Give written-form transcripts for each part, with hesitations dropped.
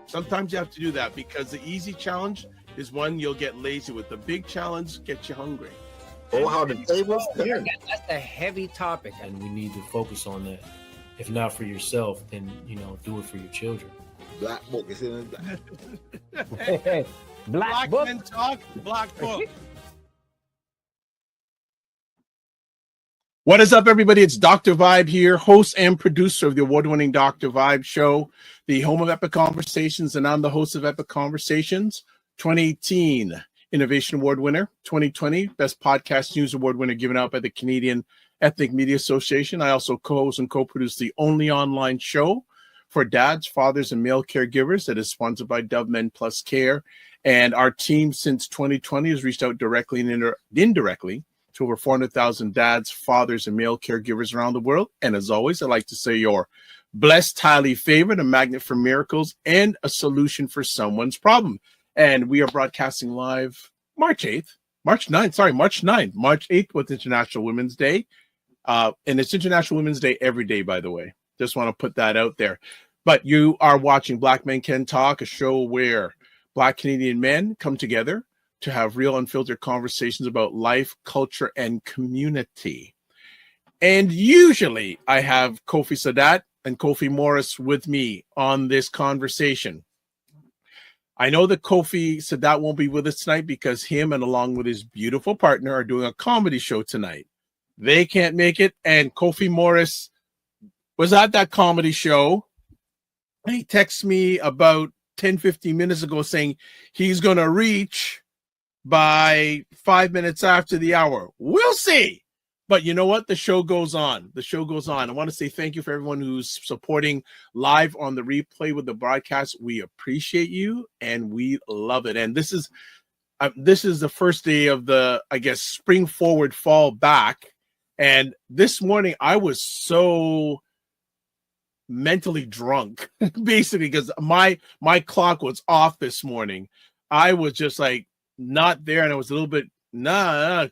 Sometimes you have to do that because the easy challenge is one you'll get lazy with. The big challenge gets you hungry. Oh, how the tables turn. That's a heavy topic, and we need to focus on that. If not for yourself, then do it for your children. Black book is in the Hey, Black book. Men Talk, Black Book. What is up, everybody? It's Dr. Vibe here, host and producer of the award-winning Dr. Vibe Show, the home of Epic Conversations, and I'm the host of Epic Conversations, 2018 Innovation Award winner, 2020 Best Podcast News Award winner given out by the Canadian Ethnic Media Association. I also co-host and co-produce the only online show for dads, fathers, and male caregivers that is sponsored by Dove Men Plus Care. And our team since 2020 has reached out directly and indirectly to over 400,000 dads, fathers, and male caregivers around the world. And as always, I'd like to say you're blessed, highly favored, a magnet for miracles, and a solution for someone's problem. And we are broadcasting live March 9th with International Women's Day. And it's International Women's Day every day, by the way. Just want to put that out there. But you are watching Black Men Can Talk, a show where Black Canadian men come together to have real unfiltered conversations about life, culture, and community. And usually I have Kofi Sadat and Kofi Morris with me on this conversation. I know that Kofi Sadat won't be with us tonight because him and along with his beautiful partner are doing a comedy show tonight. They can't make it, and Kofi Morris was at that comedy show. And he texted me about 10-15 minutes ago saying he's going to reach by 5 minutes after the hour. We'll see. But you know what? The show goes on. The show goes on. I want to say thank you for everyone who's supporting live on the replay with the broadcast. We appreciate you and we love it. And this is the first day of the, I guess, spring forward, fall back. And this morning I was so mentally drunk, basically, because my clock was off this morning. I was just like, not there, and I was a little bit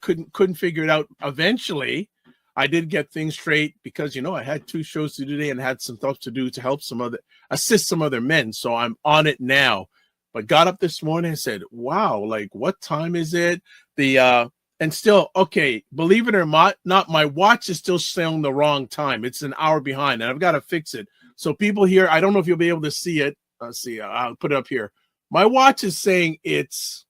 couldn't figure it out. Eventually I did get things straight because I had 2 shows to do today and had some stuff to do to help assist some other men, so I'm on it now. But got up this morning and said, wow, like, what time is it? And still, okay, believe it or not, my watch is still showing the wrong time. It's an hour behind, and I've got to fix it. So people here, I don't know if you'll be able to see it. Let's see, I'll put it up here. My watch is saying it's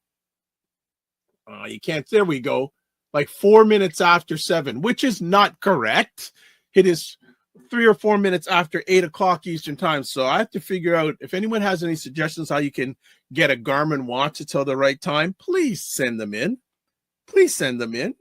you can't. There we go. Like 4 minutes after 7, which is not correct. It is 3 or 4 minutes after 8 o'clock Eastern time. So I have to figure out if anyone has any suggestions how you can get a Garmin watch to tell the right time. Please send them in. Please send them in.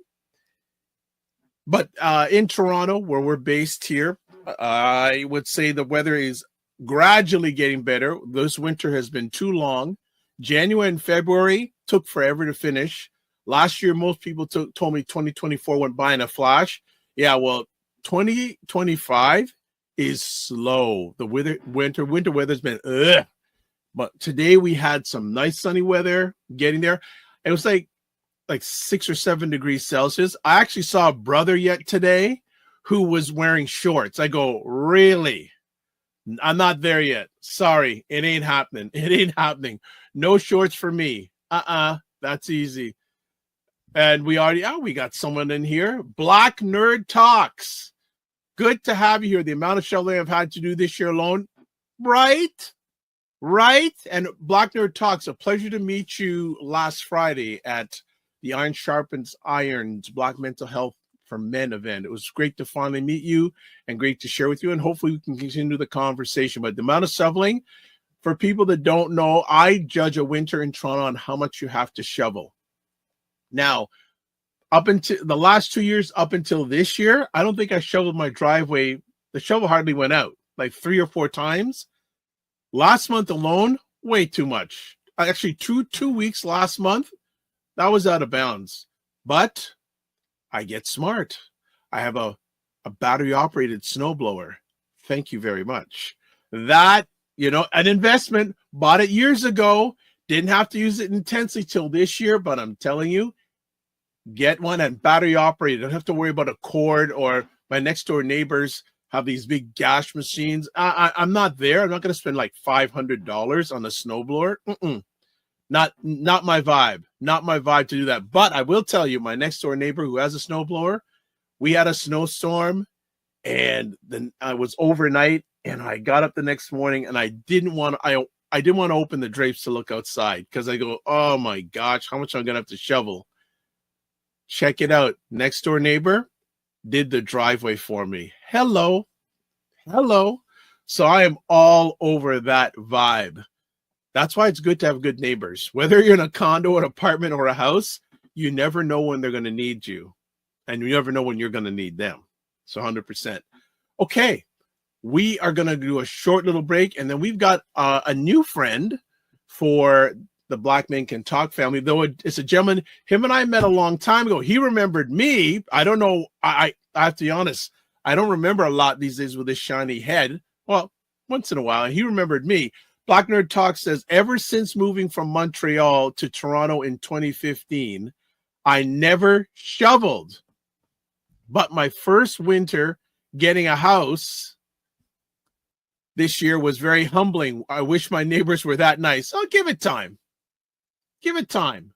But in Toronto, where we're based here, I would say the weather is gradually getting better. This winter has been too long. January and February took forever to finish. Last year, most people told me 2024 went by in a flash. Yeah, well, 2025 is slow. The winter weather's been ugh. But today we had some nice sunny weather getting there. It was like 6 or 7 degrees Celsius. I actually saw a brother yet today who was wearing shorts. I go, really? I'm not there yet. Sorry, it ain't happening. It ain't happening. No shorts for me. That's easy. And we got someone in here. Black Nerd Talks. Good to have you here. The amount of shoveling I've had to do this year alone. Right? And Black Nerd Talks, a pleasure to meet you last Friday at the Iron Sharpens Irons Black Mental Health for Men event. It was great to finally meet you and great to share with you. And hopefully we can continue the conversation. But the amount of shoveling, for people that don't know, I judge a winter in Toronto on how much you have to shovel. Now, up until the last 2 years, up until this year, I don't think I shoveled my driveway. The shovel hardly went out, like 3 or 4 times. Last month alone, way too much. Actually, two weeks last month, that was out of bounds. But I get smart. I have a battery-operated snowblower. Thank you very much. That, an investment, bought it years ago, didn't have to use it intensely till this year, but I'm telling you, Get one and battery operated. Don't have to worry about a cord, or my next door neighbors have these big gash machines. I'm not there. I'm not going to spend like $500 on a snowblower. Not my vibe. Not my vibe to do that. But I will tell you, my next door neighbor who has a snowblower, we had a snowstorm, and then I was overnight, and I got up the next morning, and I didn't want to open the drapes to look outside because I go, oh my gosh, how much I'm going to have to shovel. Check it out. Next door neighbor did the driveway for me. Hello. So I am all over that vibe. That's why it's good to have good neighbors. Whether you're in a condo, an apartment, or a house, you never know when they're going to need you. And you never know when you're going to need them. So 100%. Okay. We are going to do a short little break. And then we've got a new friend for the Black Men Can Talk family, though it's a gentleman. Him and I met a long time ago. He remembered me. I don't know. I have to be honest. I don't remember a lot these days with this shiny head. Well, once in a while, he remembered me. Black Nerd Talk says, ever since moving from Montreal to Toronto in 2015, I never shoveled. But my first winter getting a house this year was very humbling. I wish my neighbors were that nice. Oh, give it time. Give it time.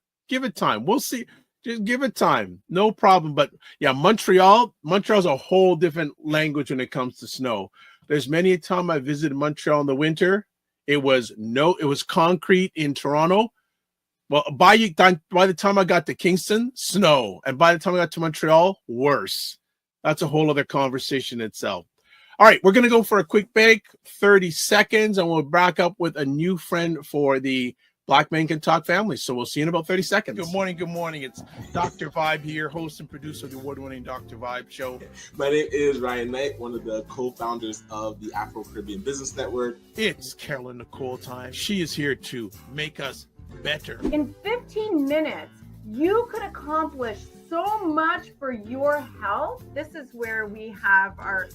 We'll see. Just give it time. No problem. But yeah, Montreal's a whole different language when it comes to snow. There's many a time I visited Montreal in the winter. It was concrete in Toronto. Well, by the time I got to Kingston, snow. And by the time I got to Montreal, worse. That's a whole other conversation itself. All right, we're going to go for a quick break, 30 seconds, and we'll back up with a new friend for the Black Men Can Talk family. So we'll see you in about 30 seconds. Good morning. It's Dr. Vibe here, host and producer of the award-winning Dr. Vibe show. My name is Ryan Knight, one of the co-founders of the Afro-Caribbean Business Network. It's Carolyn Nicole time. She is here to make us better. In 15 minutes, you could accomplish so much for your health. This is where we have our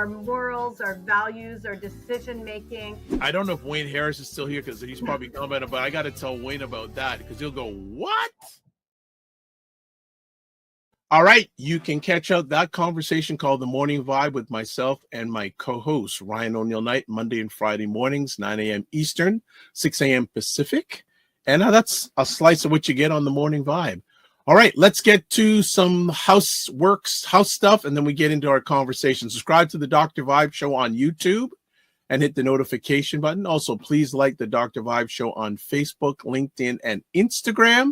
morals, our values, our decision making. I don't know if Wayne Harris is still here because he's probably commenting, but I got to tell Wayne about that because he'll go, what? All right, you can catch out that conversation called The Morning Vibe with myself and my co-host, Ryan O'Neill Knight, Monday and Friday mornings, 9 a.m. Eastern, 6 a.m. Pacific. And that's a slice of what you get on The Morning Vibe. All right, let's get to some house stuff, and then we get into our conversation. Subscribe to the Dr. Vibe Show on YouTube and hit the notification button. Also, please like the Dr. Vibe Show on Facebook, LinkedIn, and Instagram.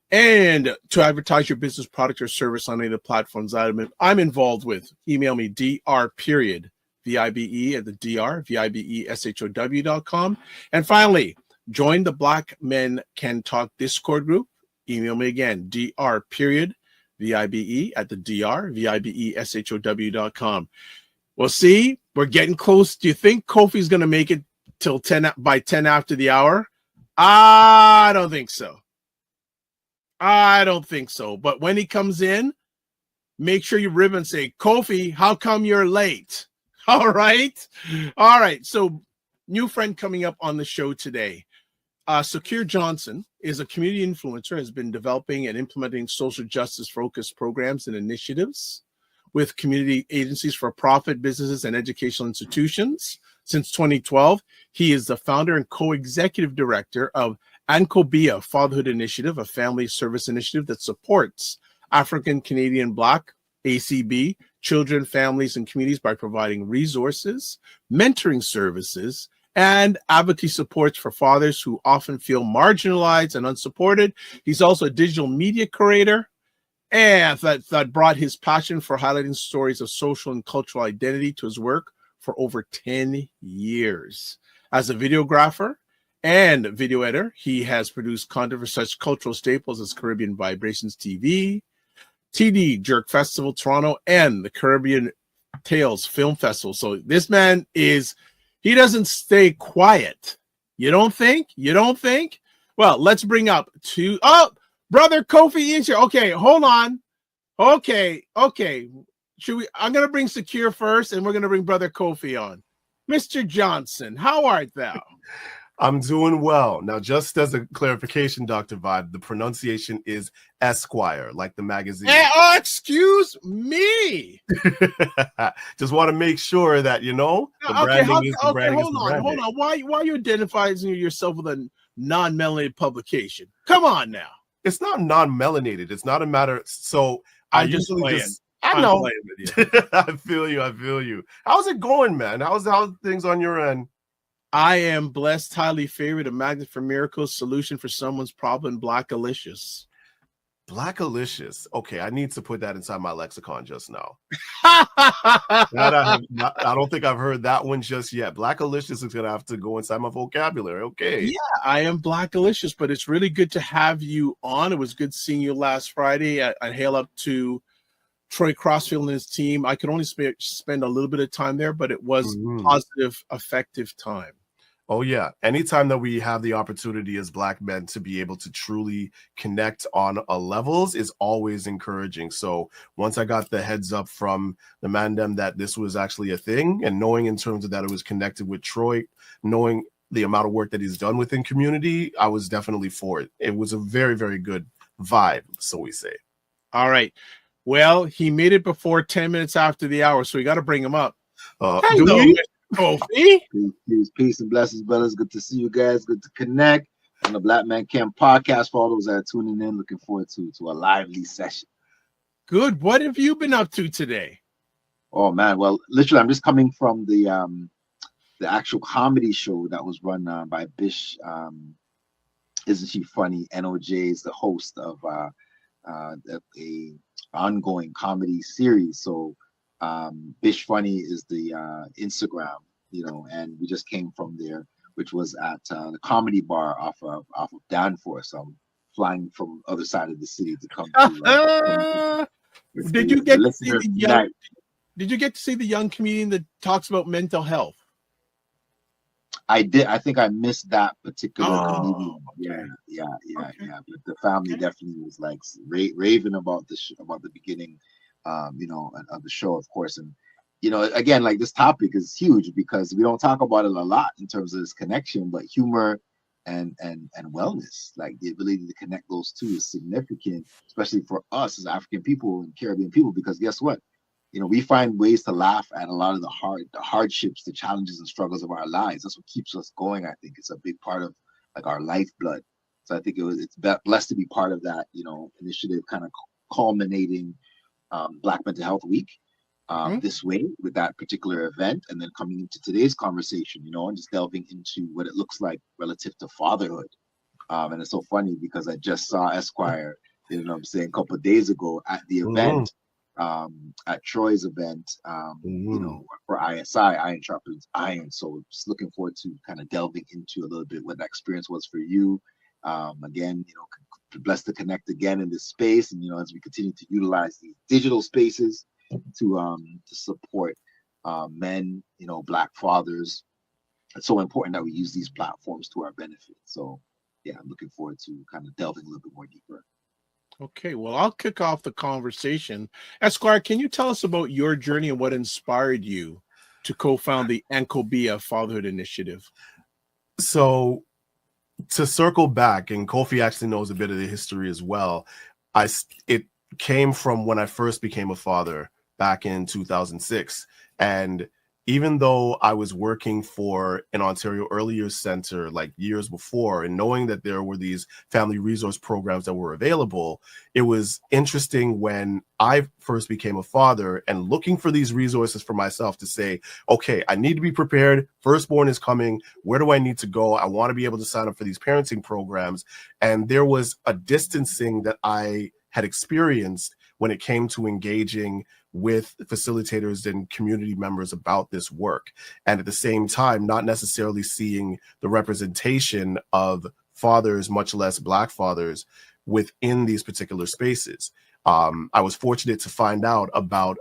And to advertise your business, product, or service on any of the platforms I'm involved with, email me dr.vibe at the dr.vibeshow.com. And finally, join the Black Men Can Talk Discord group. Email me again, dr.vibe at the dr.vibeshow.com. We'll see. We're getting close. Do you think Kofi's going to make it till 10 after the hour? I don't think so. But when he comes in, make sure you rib and say, Kofi, how come you're late? All right. So new friend coming up on the show today. S-Quire Johnson is a community influencer, has been developing and implementing social justice focused programs and initiatives with community agencies for profit businesses and educational institutions. Since 2012, he is the founder and co-executive director of ANKOBEA Fatherhood Initiative, a family service initiative that supports African Canadian Black ACB children, families, and communities by providing resources, mentoring services, and advocacy supports for fathers who often feel marginalized and unsupported. He's also a digital media creator, and that brought his passion for highlighting stories of social and cultural identity to his work for over 10 years. As a videographer and video editor, he has produced content for such cultural staples as Caribbean Vibrations TV, TD Jerk Festival Toronto, and the Caribbean Tales Film Festival. So this man he doesn't stay quiet. You don't think? Well, let's bring up brother Kofi is here. Okay, hold on. Okay. I'm going to bring S-Quire first, and we're going to bring brother Kofi on. Mr. Johnson, how art thou? I'm doing well. Now, just as a clarification, Dr. Vibe, the pronunciation is Esquire, like the magazine. Excuse me. Just want to make sure that, the branding is the branding is the branding. Hold on. Why are you identifying yourself with a non-melanated publication? Come on now. It's not non-melanated. It's not a matter. So I'm just playing. I know. Playing with you. I feel you. How's it going, man? How's things on your end? I am blessed, highly favored, a magnet for miracles, solution for someone's problem, Blackalicious. Blackalicious. Okay, I need to put that inside my lexicon just now. I don't think I've heard that one just yet. Blackalicious is going to have to go inside my vocabulary. Okay. Yeah, I am Blackalicious, but it's really good to have you on. It was good seeing you last Friday. I hail up to Troy Crossfield and his team. I could only spend a little bit of time there, but it was positive, effective time. Oh, yeah. Anytime that we have the opportunity as Black men to be able to truly connect on a levels is always encouraging. So once I got the heads up from the Mandem that this was actually a thing, and knowing in terms of that it was connected with Troy, knowing the amount of work that he's done within community, I was definitely for it. It was a very, very good vibe, so we say. All right. Well, he made it before 10 minutes after the hour, so we got to bring him up. Do we? Kofi. Peace and blessings, brothers. Good to see you guys. Good to connect on the Black Men Can podcast. For all those that are tuning in, looking forward to a lively session. Good. What have you been up to today? Oh man, well, literally, I'm just coming from the actual comedy show that was run by Bish. Isn't She Funny? NOJ is the host of a ongoing comedy series. So Bish Funny is the Instagram, and we just came from there, which was at the comedy bar off of Danforth. So I'm flying from the other side of the city to come to. Did you get to see the young comedian that talks about mental health? I did. I think I missed that particular comedian. Yeah. But the family definitely was like raving about the beginning, of the show, of course. And again, like, this topic is huge because we don't talk about it a lot in terms of this connection, but humor and wellness, like the ability to connect those two, is significant, especially for us as African people and Caribbean people, because guess what? We find ways to laugh at a lot of the hardships, the challenges and struggles of our lives. That's what keeps us going. I think it's a big part of like our lifeblood. So I think it's blessed to be part of that, initiative, kind of culminating Black Mental Health Week this way with that particular event, and then coming into today's conversation, and just delving into what it looks like relative to fatherhood. And it's so funny because I just saw S-Quire, a couple of days ago at the event. At Troy's event, for ISI, Iron Sharpens Iron. So just looking forward to kind of delving into a little bit what that experience was for you. Again, blessed to connect again in this space, and as we continue to utilize these digital spaces to support men, Black fathers. It's so important that we use these platforms to our benefit. So yeah, I'm looking forward to kind of delving a little bit more deeper. Okay, well, I'll kick off the conversation. Esquire, can you tell us about your journey and what inspired you to co-found the ANKOBEA Fatherhood Initiative? So to circle back, and Kofi actually knows a bit of the history as well, it came from when I first became a father back in 2006. And even though I was working for an Ontario Early Years Center like years before, and knowing that there were these family resource programs that were available, it was interesting when I first became a father and looking for these resources for myself to say, okay, I need to be prepared. Firstborn is coming. Where do I need to go? I want to be able to sign up for these parenting programs. And there was a distancing that I had experienced when it came to engaging with facilitators and community members about this work. And at the same time, not necessarily seeing the representation of fathers, much less Black fathers, within these particular spaces. I was fortunate to find out about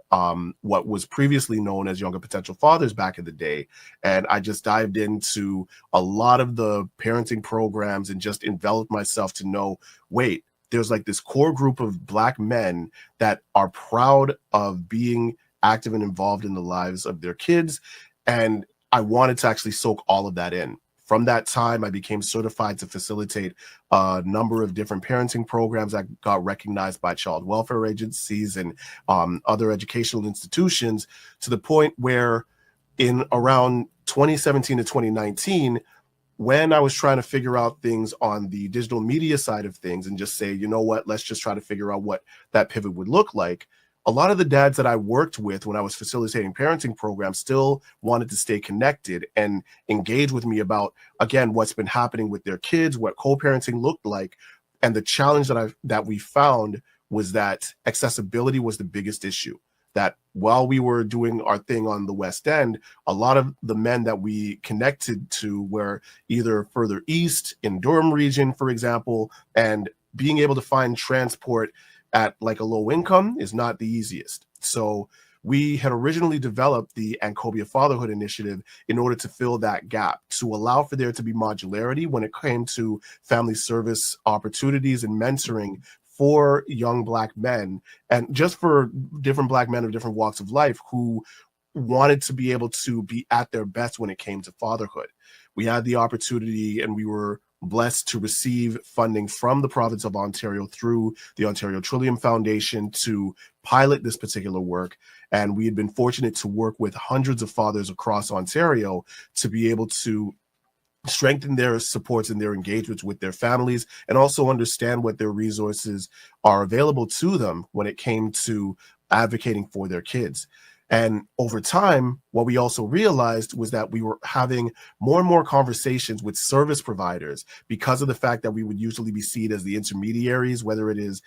what was previously known as Younger Potential Fathers back in the day. And I just dived into a lot of the parenting programs and just enveloped myself to know, wait, there's like this core group of Black men that are proud of being active and involved in the lives of their kids. And I wanted to actually soak all of that in From that time, I became certified to facilitate a number of different parenting programs that got recognized by child welfare agencies and other educational institutions, to the point where in around 2017 to 2019, when I was trying to figure out things on the digital media side of things and just say, you know what, let's just try to figure out what that pivot would look like, a lot of the dads that I worked with when I was facilitating parenting programs still wanted to stay connected and engage with me about, again, what's been happening with their kids, what co-parenting looked like. And the challenge that we found was that accessibility was the biggest issue. That while we were doing our thing on the West End, a lot of the men that we connected to were either further east in Durham region, for example, and being able to find transport at like a low income is not the easiest. So we had originally developed the ANKOBEA Fatherhood Initiative in order to fill that gap, to allow for there to be modularity when it came to family service opportunities and mentoring for young Black men, and just for different Black men of different walks of life who wanted to be able to be at their best when it came to fatherhood. We had the opportunity, and we were blessed to receive funding from the province of Ontario through the Ontario Trillium Foundation to pilot this particular work. And we had been fortunate to work with hundreds of fathers across Ontario to be able to strengthen their supports and their engagements with their families, and also understand what their resources are available to them when it came to advocating for their kids. And over time, what we also realized was that we were having more and more conversations with service providers because of the fact that we would usually be seen as the intermediaries, whether it is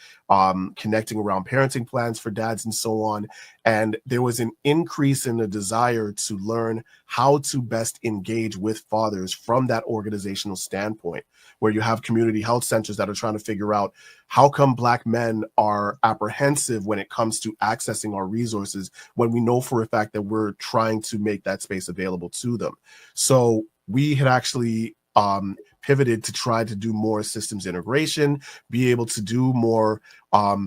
connecting around parenting plans for dads and so on. And there was an increase in the desire to learn how to best engage with fathers from that organizational standpoint, where you have community health centers that are trying to figure out how come Black men are apprehensive when it comes to accessing our resources when we know for a fact that we're trying to make that space available to them. So we had actually pivoted to try to do more systems integration, be able to do more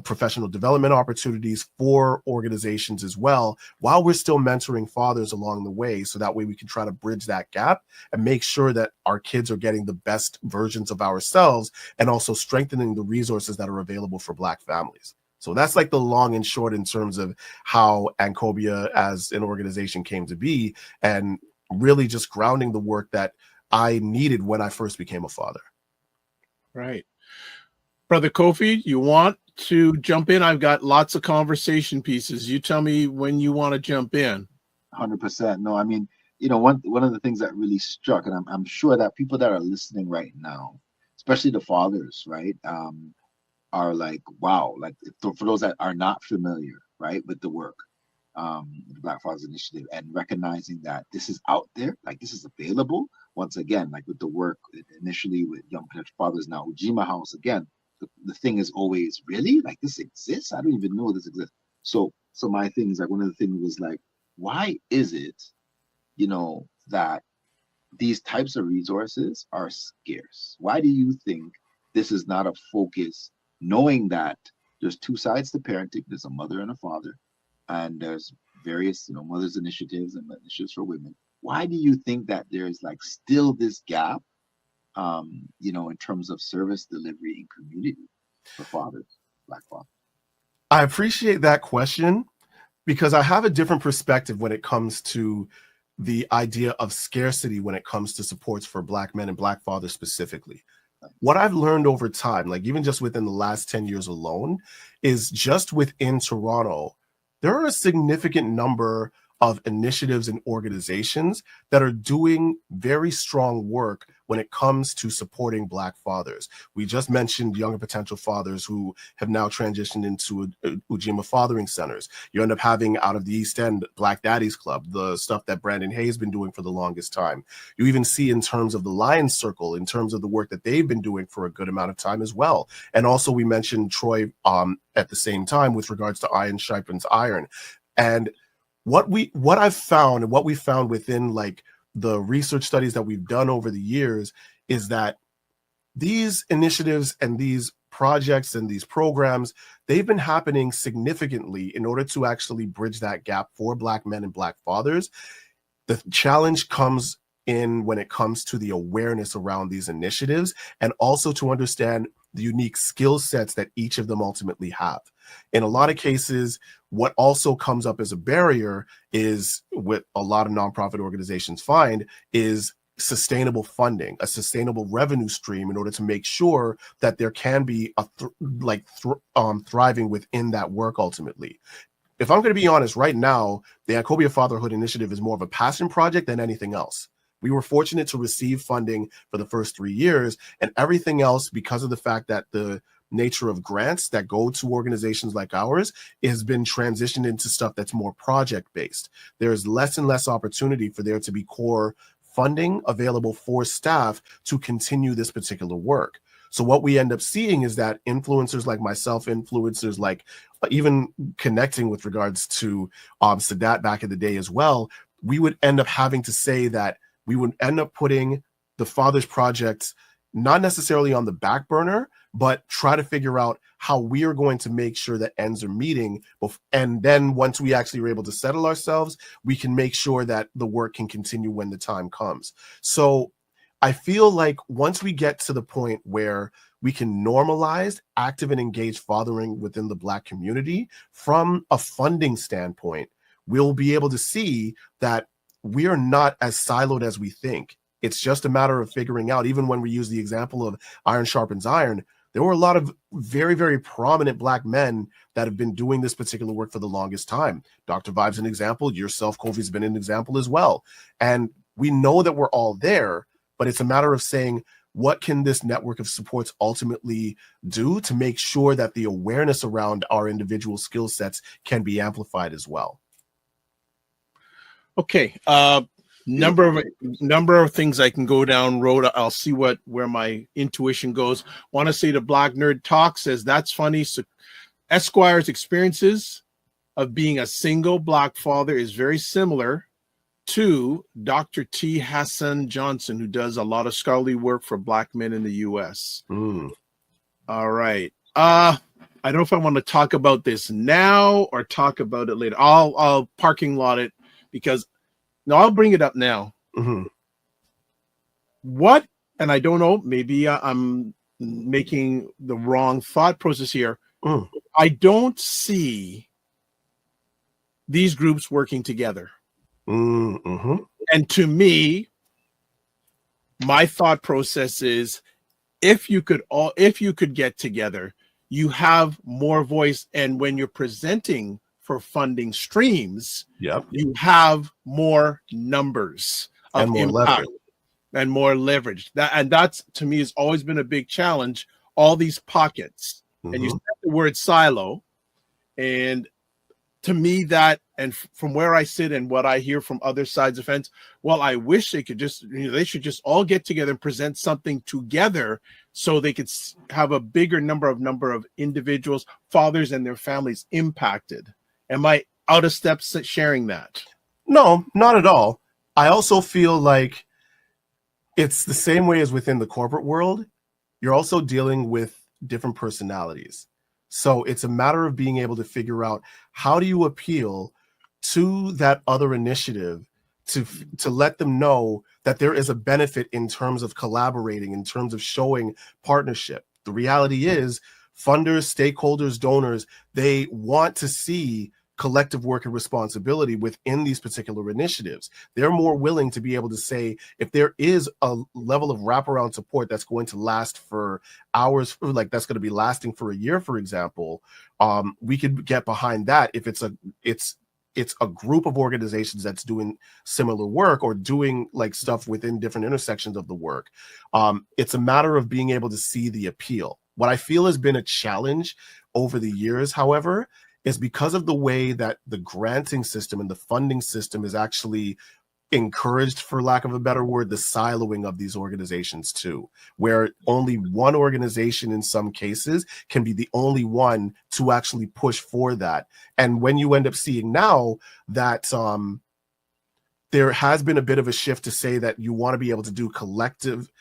professional development opportunities for organizations as well, while we're still mentoring fathers along the way. So that way we can try to bridge that gap and make sure that our kids are getting the best versions of ourselves, and also strengthening the resources that are available for Black families. So that's like the long and short in terms of how ANKOBEA as an organization came to be, and really just grounding the work that I needed when I first became a father. Right. Brother Kofi, you want to jump in? I've got lots of conversation pieces. You tell me when you want to jump in. 100%. No, I mean, you know, one of the things that really struck, and I'm sure that people that are listening right now, especially the fathers, right, are like, wow, like for those that are not familiar, right, with the work, the Black Fathers Initiative, and recognizing that this is out there, like this is available. Once again, like with the work initially with Young Potential Fathers, now Ujima House, again, the thing is always, really? Like this exists? I don't even know this exists. So my thing is like, one of the things was like, why is it, you know, that these types of resources are scarce? Why do you think this is not a focus, knowing that there's two sides to parenting? There's a mother and a father, and there's various, you know, mothers initiatives and initiatives for women. Why do you think that there's like still this gap, you know, in terms of service delivery and community for fathers, Black fathers? I appreciate that question, because I have a different perspective when it comes to the idea of scarcity when it comes to supports for Black men and Black fathers specifically. What I've learned over time, like even just within the last 10 years alone, is just within Toronto, there are a significant number of initiatives and organizations that are doing very strong work when it comes to supporting Black fathers. We just mentioned Younger Potential Fathers, who have now transitioned into Ujima fathering centers. You end up having out of the East End Black Daddies Club, the stuff that Brandon Hayes been doing for the longest time. You even see in terms of the Lions Circle, in terms of the work that they've been doing for a good amount of time as well. And also we mentioned Troy at the same time with regards to Iron Sharpens Iron. And what I've found, and what we found within like the research studies that we've done over the years, is that these initiatives and these projects and these programs, they've been happening significantly in order to actually bridge that gap for Black men and Black fathers. The challenge comes in when it comes to the awareness around these initiatives, and also to understand the unique skill sets that each of them ultimately have. In a lot of cases, what also comes up as a barrier is, what a lot of nonprofit organizations find, is sustainable funding, a sustainable revenue stream, in order to make sure that there can be a thriving within that work ultimately. If I'm going to be honest, right now, the ANKOBEA Fatherhood Initiative is more of a passion project than anything else. We were fortunate to receive funding for the first 3 years, and everything else, because of the fact that the nature of grants that go to organizations like ours has been transitioned into stuff that's more project-based. There's less and less opportunity for there to be core funding available for staff to continue this particular work. So what we end up seeing is that influencers like myself, influencers like even connecting with regards to Sadat back in the day as well, we would end up having to say that we would end up putting the Fathers Project not necessarily on the back burner, but try to figure out how we are going to make sure that ends are meeting. And then once we actually are able to settle ourselves, we can make sure that the work can continue when the time comes. So I feel like once we get to the point where we can normalize active and engaged fathering within the Black community from a funding standpoint, we'll be able to see that we are not as siloed as we think. It's just a matter of figuring out, even when we use the example of iron sharpens iron, there were a lot of very, very prominent Black men that have been doing this particular work for the longest time. Dr. Vibe's an example. Yourself, Kofi's been an example as well. And we know that we're all there, but it's a matter of saying, what can this network of supports ultimately do to make sure that the awareness around our individual skill sets can be amplified as well? Okay. Number of things I can go down road. I'll see where my intuition goes. Want to say the Black Nerd Talk says that's funny. So S-Quire's experiences of being a single Black father is very similar to Dr. T. Hassan Johnson, who does a lot of scholarly work for Black men in the U.S. All right. I don't know if I want to talk about this now or talk about it later. I'll parking lot it, because no, I'll bring it up now. What, and I don't know, maybe I'm making the wrong thought process here. I don't see these groups working together. And to me, my thought process is, if you could get together, you have more voice, and when you're presenting for funding streams, you have more numbers of and more impact leverage. And more leverage. That's to me has always been a big challenge. All these pockets, and you said the word silo, and to me that, and from where I sit and what I hear from other sides of the fence, well, I wish they could just, they should just all get together and present something together so they could have a bigger number of individuals, fathers and their families impacted. Am I out of step sharing that? No, not at all. I also feel like it's the same way as within the corporate world. You're also dealing with different personalities. So it's a matter of being able to figure out, how do you appeal to that other initiative to let them know that there is a benefit in terms of collaborating, in terms of showing partnership. The reality is, funders, stakeholders, donors, they want to see collective work and responsibility within these particular initiatives. They're more willing to be able to say, if there is a level of wraparound support that's going to last for hours, like that's going to be lasting for a year, for example, we could get behind that if it's a group of organizations that's doing similar work or doing like stuff within different intersections of the work. It's a matter of being able to see the appeal. What I feel has been a challenge over the years, however, is because of the way that the granting system and the funding system is actually encouraged, for lack of a better word, the siloing of these organizations too, where only one organization in some cases can be the only one to actually push for that. And when you end up seeing now that there has been a bit of a shift to say that you want to be able to do collective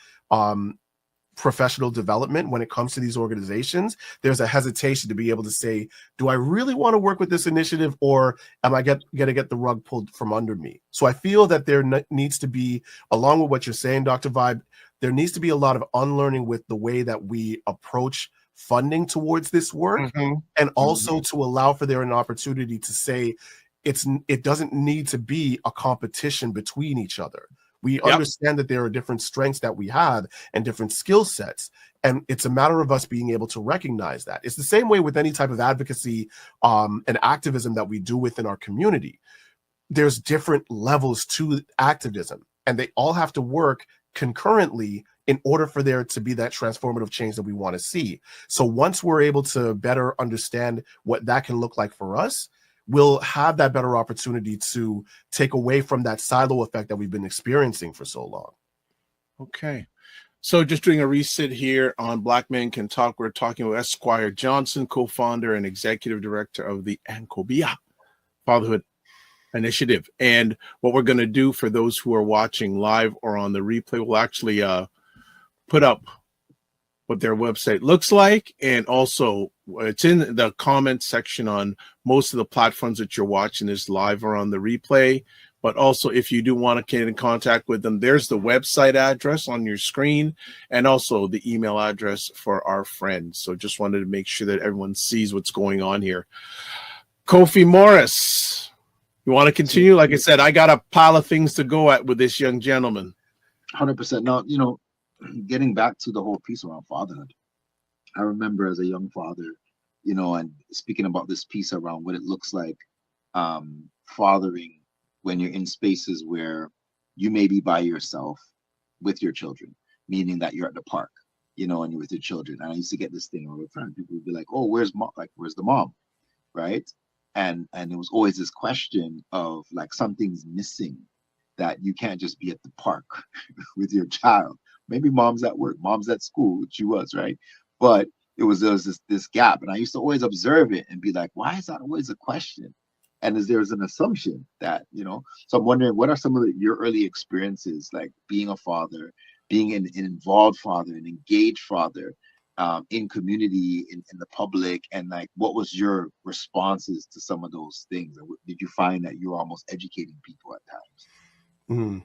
professional development when it comes to these organizations, there's a hesitation to be able to say, do I really want to work with this initiative, or am I going to get the rug pulled from under me? So I feel that there needs to be, along with what you're saying, Dr. Vibe, there needs to be a lot of unlearning with the way that we approach funding towards this work, and also to allow for there an opportunity to say it doesn't need to be a competition between each other. We understand that there are different strengths that we have and different skill sets. And it's a matter of us being able to recognize that. It's the same way with any type of advocacy and activism that we do within our community. There's different levels to activism, and they all have to work concurrently in order for there to be that transformative change that we want to see. So once we're able to better understand what that can look like for us, we'll have that better opportunity to take away from that silo effect that we've been experiencing for so long. Okay. So just doing a reset here on Black Men Can Talk, we're talking with S-Quire Johnson, co-founder and executive director of the ANKOBEA Fatherhood Initiative. And what we're going to do for those who are watching live or on the replay, we'll actually put up what their website looks like, and also it's in the comment section on most of the platforms that you're watching this live or on the replay. But also, if you do want to get in contact with them, there's the website address on your screen, and also the email address for our friends. So just wanted to make sure that everyone sees what's going on here. Kofi Morris, you want to continue? Like I said, I got a pile of things to go at with this young gentleman. 100%. Now, getting back to the whole piece around fatherhood, I remember as a young father, and speaking about this piece around what it looks like fathering when you're in spaces where you may be by yourself with your children, meaning that you're at the park, and you're with your children. And I used to get this thing all the time. People would be like, oh, where's mom? Like, where's the mom? Right? And it was always this question of like, something's missing, that you can't just be at the park with your child. Maybe mom's at work, mom's at school, which she was, right? But there was this gap, and I used to always observe it and be like, why is that always a question? And there's an assumption that, so I'm wondering, what are some of your early experiences, like being a father, being an involved father, an engaged father, in community, in the public, and like, what was your responses to some of those things? And did you find that you were almost educating people at times?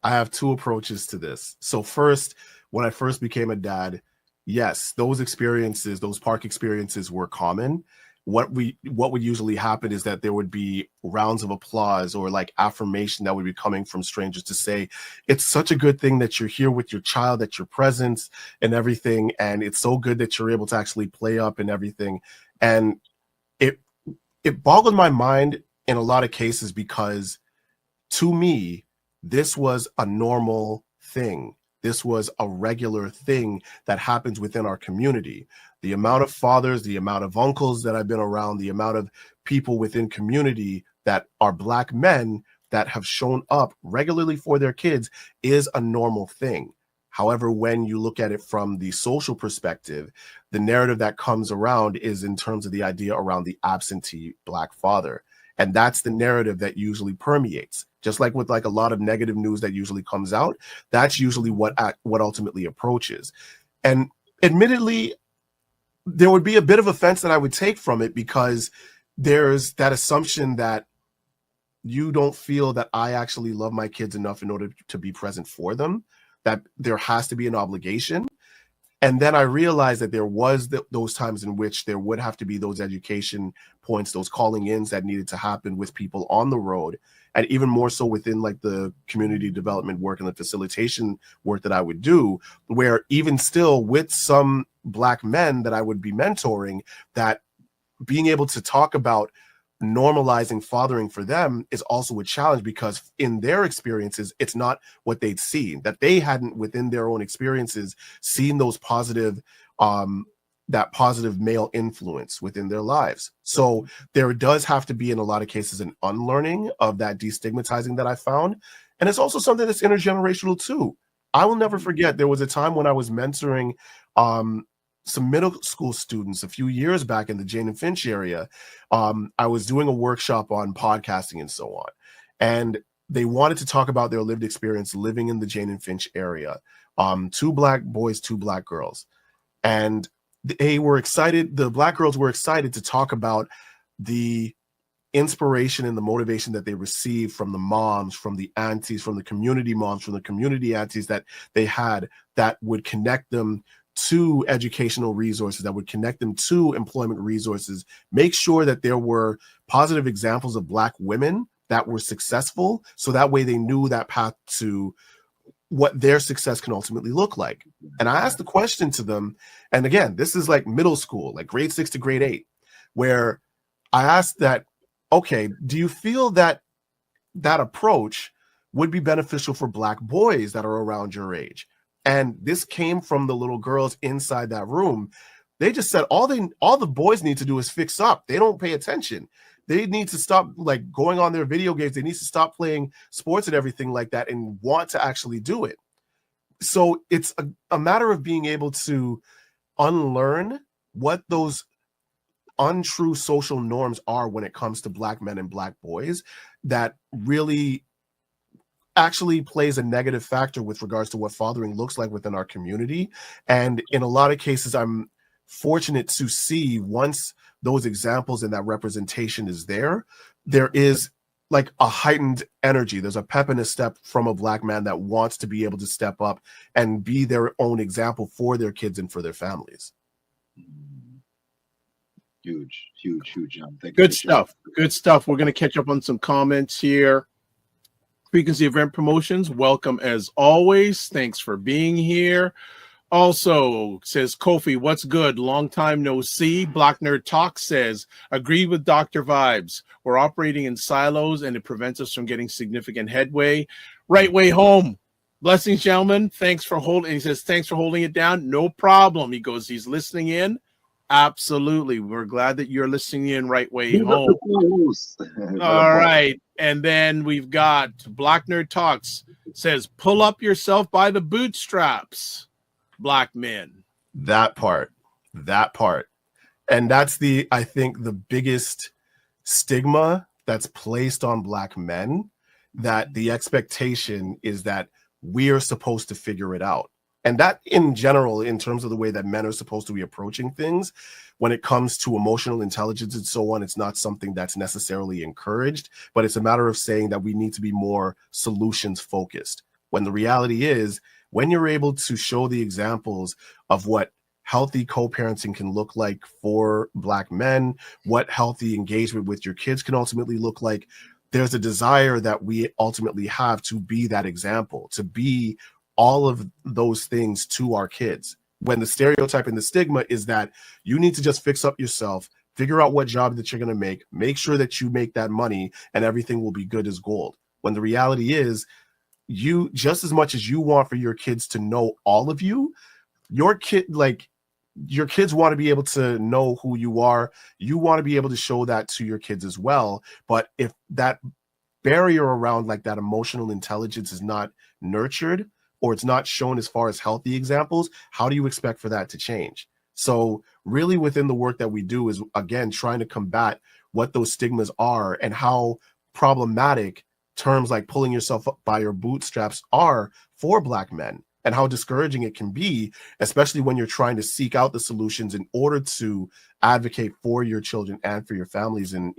I have two approaches to this. So first, when I first became a dad, yes, those experiences, those park experiences were common. What would usually happen is that there would be rounds of applause or like affirmation that would be coming from strangers to say, it's such a good thing that you're here with your child, that your presence and everything. And it's so good that you're able to actually play up and everything. And it boggled my mind in a lot of cases, because to me, this was a normal thing. This was a regular thing that happens within our community. The amount of fathers, the amount of uncles that I've been around, the amount of people within community that are Black men that have shown up regularly for their kids is a normal thing. However, when you look at it from the social perspective, the narrative that comes around is in terms of the idea around the absentee Black father. And that's the narrative that usually permeates. Just like with like a lot of negative news that usually comes out, that's usually what ultimately approaches. And admittedly, there would be a bit of offense that I would take from it, because there's that assumption that you don't feel that I actually love my kids enough in order to be present for them, that there has to be an obligation. And then I realized that there was those times in which there would have to be those education points, those calling ins that needed to happen with people on the road. And even more so within like the community development work and the facilitation work that I would do, where even still with some Black men that I would be mentoring, that being able to talk about normalizing fathering for them is also a challenge, because in their experiences, it's not what they'd seen, that they hadn't within their own experiences seen those positive, that positive male influence within their lives. So there does have to be, in a lot of cases, an unlearning of that destigmatizing that I found. And it's also something that's intergenerational too. I will never forget, there was a time when I was mentoring some middle school students a few years back in the Jane and Finch area. I was doing a workshop on podcasting and so on. And they wanted to talk about their lived experience living in the Jane and Finch area, 2 black boys, 2 black girls. And they were excited. The black girls were excited to talk about the inspiration and the motivation that they received from the moms, from the aunties, from the community moms, from the community aunties that they had, that would connect them to educational resources, that would connect them to employment resources, make sure that there were positive examples of black women that were successful, so that way they knew that path to what their success can ultimately look like. And I asked the question to them, and again, this is like middle school, like grade 6 to grade 8, where I asked that, okay, do you feel that that approach would be beneficial for black boys that are around your age? And this came from the little girls inside that room. They just said all the boys need to do is fix up. They don't pay attention. They need to stop like going on their video games. They need to stop playing sports and everything like that and want to actually do it. So it's a matter of being able to unlearn what those untrue social norms are when it comes to black men and black boys that really actually plays a negative factor with regards to what fathering looks like within our community. And in a lot of cases, I'm fortunate to see, once those examples and that representation is there, there is like a heightened energy. There's a pep and a step from a black man that wants to be able to step up and be their own example for their kids and for their families. Huge. Thank Good stuff. Good stuff. We're going to catch up on some comments here. Frequency Event Promotions, welcome as always. Thanks for being here. Also, says Kofi, what's good? Long time no see. Black Nerd Talk says, agreed with Dr. Vibes. We're operating in silos and it prevents us from getting significant headway. Right way home. Blessings, gentlemen. Thanks for holding. He says, thanks for holding it down. No problem. He goes, he's listening in. Absolutely. We're glad that you're listening in right way home. All right. And then we've got Black Nerd Talks says, pull up yourself by the bootstraps, black men. That part. And that's I think the biggest stigma that's placed on black men, that the expectation is that we are supposed to figure it out. And that in general, in terms of the way that men are supposed to be approaching things, when it comes to emotional intelligence and so on, it's not something that's necessarily encouraged, but it's a matter of saying that we need to be more solutions focused. When the reality is, when you're able to show the examples of what healthy co-parenting can look like for black men, what healthy engagement with your kids can ultimately look like, there's a desire that we ultimately have to be that example, to be all of those things to our kids. When the stereotype and the stigma is that you need to just fix up yourself, figure out what job that you're going to make sure that you make that money and everything will be good as gold. When the reality is, you, just as much as you want for your kids to know all of you, your kids want to be able to know who you are. You want to be able to show that to your kids as well. But if that barrier around like that emotional intelligence is not nurtured, or it's not shown as far as healthy examples, how do you expect for that to change? So really within the work that we do is, again, trying to combat what those stigmas are and how problematic terms like pulling yourself up by your bootstraps are for black men, and how discouraging it can be, especially when you're trying to seek out the solutions in order to advocate for your children and for your families in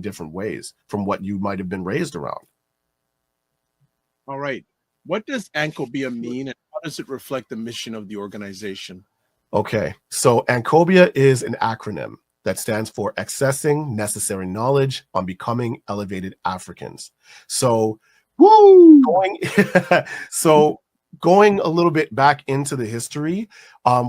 different ways from what you might have been raised around. All right. What does ANKOBEA mean, and how does it reflect the mission of the organization? Okay, so ANKOBEA is an acronym that stands for Accessing Necessary Knowledge on Becoming Elevated Africans. So, going a little bit back into the history,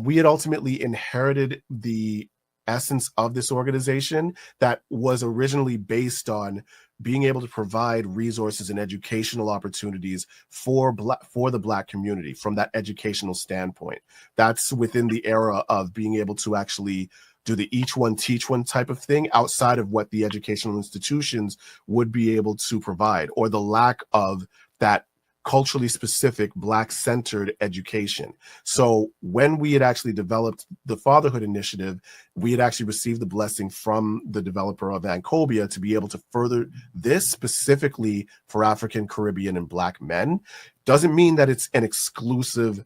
we had ultimately inherited the essence of this organization that was originally based on being able to provide resources and educational opportunities for the Black community from that educational standpoint. That's within the era of being able to actually do the each one teach one type of thing outside of what the educational institutions would be able to provide, or the lack of that culturally specific, Black-centered education. So when we had actually developed the Fatherhood Initiative, we had actually received the blessing from the developer of ANKOBEA to be able to further this specifically for African, Caribbean, and Black men. Doesn't mean that it's an exclusive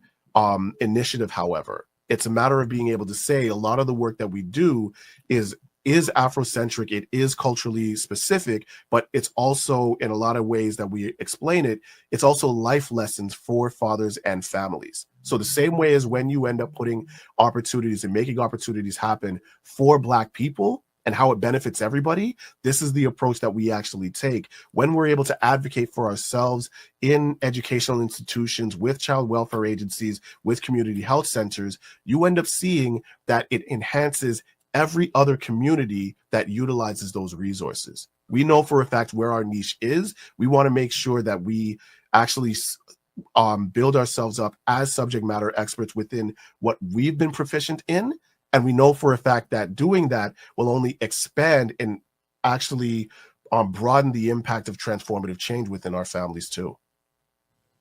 initiative, however. It's a matter of being able to say a lot of the work that we do is Afrocentric, it is culturally specific, but it's also, in a lot of ways that we explain it, it's also life lessons for fathers and families. So the same way as when you end up putting opportunities and making opportunities happen for Black people and how it benefits everybody, this is the approach that we actually take when we're able to advocate for ourselves in educational institutions, with child welfare agencies, with community health centers. You end up seeing that it enhances every other community that utilizes those resources. We know for a fact where our niche is. We want to make sure that we actually build ourselves up as subject matter experts within what we've been proficient in. And we know for a fact that doing that will only expand and actually broaden the impact of transformative change within our families too.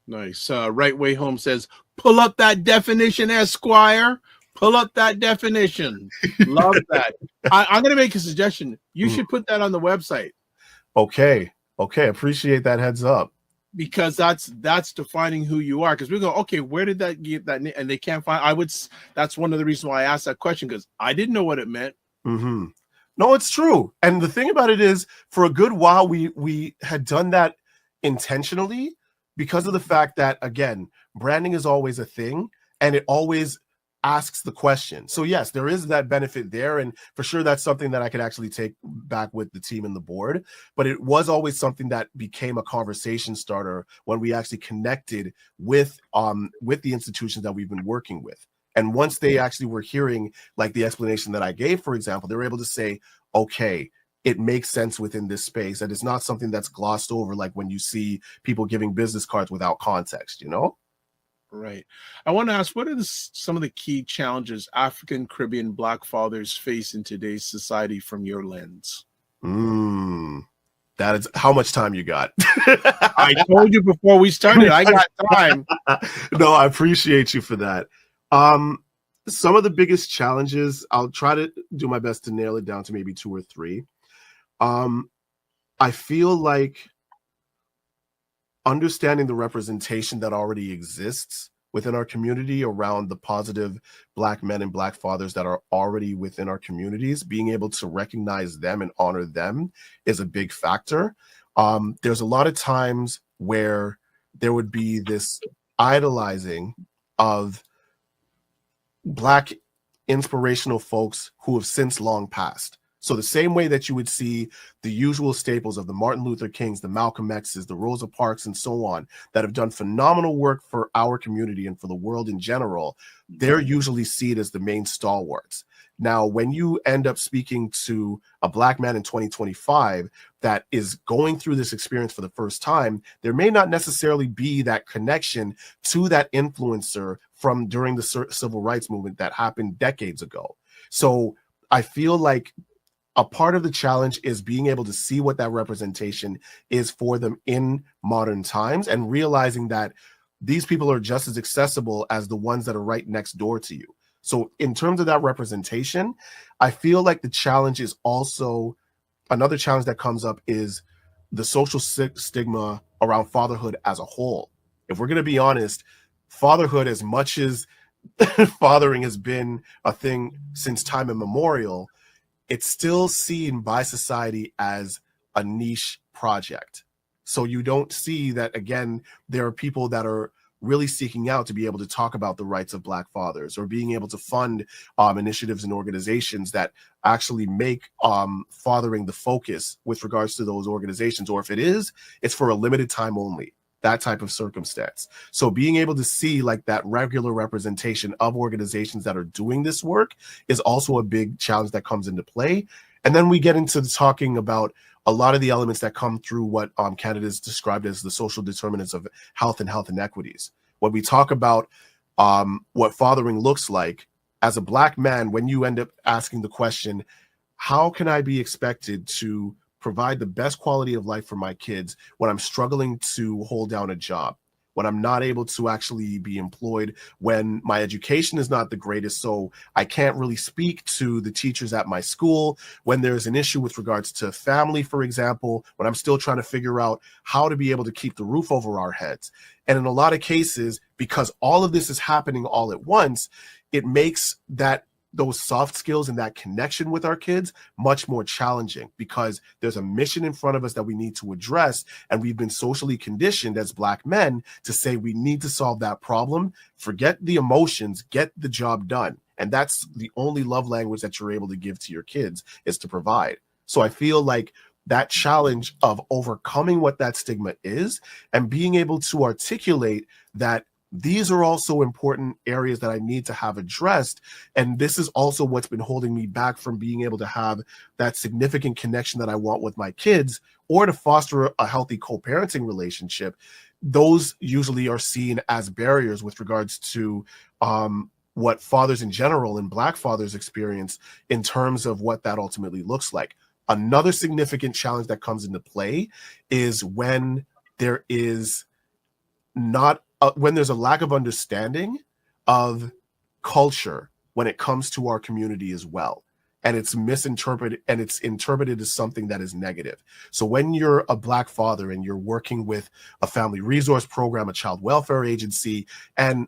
Nice. Right Way Home says, pull up that definition, S-Quire. Pull up that definition. Love that. I'm going to make a suggestion. You should put that on the website. Okay. Appreciate that heads up. Because that's defining who you are. Because we go, okay, where did that get that? And they can't find. That's one of the reasons why I asked that question, because I didn't know what it meant. Mm-hmm. No, it's true. And the thing about it is, for a good while, we had done that intentionally because of the fact that, again, branding is always a thing, and it always asks the question. So yes, there is that benefit there, and for sure that's something that I could actually take back with the team and the board. But it was always something that became a conversation starter when we actually connected with the institutions that we've been working with. And once they actually were hearing like the explanation that I gave, for example, they were able to say, okay, it makes sense within this space, and it's not something that's glossed over like when you see people giving business cards without context, you know? Right. I want to ask, what are some of the key challenges African, Caribbean, Black fathers face in today's society from your lens? That is how much time you got. I told you before we started, I got time. No, I appreciate you for that. Some of the biggest challenges, I'll try to do my best to nail it down to maybe 2 or 3. I feel like understanding the representation that already exists within our community around the positive Black men and Black fathers that are already within our communities, being able to recognize them and honor them is a big factor. There's a lot of times where there would be this idolizing of Black inspirational folks who have since long passed. So the same way that you would see the usual staples of the Martin Luther Kings, the Malcolm X's, the Rosa Parks, and so on, that have done phenomenal work for our community and for the world in general, they're usually seen as the main stalwarts. Now, when you end up speaking to a Black man in 2025 that is going through this experience for the first time, there may not necessarily be that connection to that influencer from during the civil rights movement that happened decades ago. So I feel like a part of the challenge is being able to see what that representation is for them in modern times, and realizing that these people are just as accessible as the ones that are right next door to you. So in terms of that representation, I feel like the challenge is also, another challenge that comes up is the social stigma around fatherhood as a whole. If we're going to be honest, fatherhood, as much as fathering has been a thing since time immemorial, it's still seen by society as a niche project. So you don't see that, again, there are people that are really seeking out to be able to talk about the rights of Black fathers, or being able to fund initiatives and organizations that actually make fathering the focus with regards to those organizations. Or if it is, it's for a limited time only, that type of circumstance. So being able to see like that regular representation of organizations that are doing this work is also a big challenge that comes into play. And then we get into talking about a lot of the elements that come through what Canada's described as the social determinants of health and health inequities. When we talk about what fathering looks like, as a Black man, when you end up asking the question, how can I be expected to provide the best quality of life for my kids when I'm struggling to hold down a job, when I'm not able to actually be employed, when my education is not the greatest, so I can't really speak to the teachers at my school, when there's an issue with regards to family, for example, when I'm still trying to figure out how to be able to keep the roof over our heads. And in a lot of cases, because all of this is happening all at once, it makes those soft skills and that connection with our kids much more challenging, because there's a mission in front of us that we need to address. And we've been socially conditioned as Black men to say we need to solve that problem, forget the emotions, get the job done. And that's the only love language that you're able to give to your kids, is to provide. So I feel like that challenge of overcoming what that stigma is and being able to articulate that these are also important areas that I need to have addressed. And this is also what's been holding me back from being able to have that significant connection that I want with my kids, or to foster a healthy co-parenting relationship. Those usually are seen as barriers with regards to what fathers in general and Black fathers experience in terms of what that ultimately looks like. Another significant challenge that comes into play is when there is when there's a lack of understanding of culture when it comes to our community as well. And it's misinterpreted, and it's interpreted as something that is negative. So when you're a Black father and you're working with a family resource program, a child welfare agency, and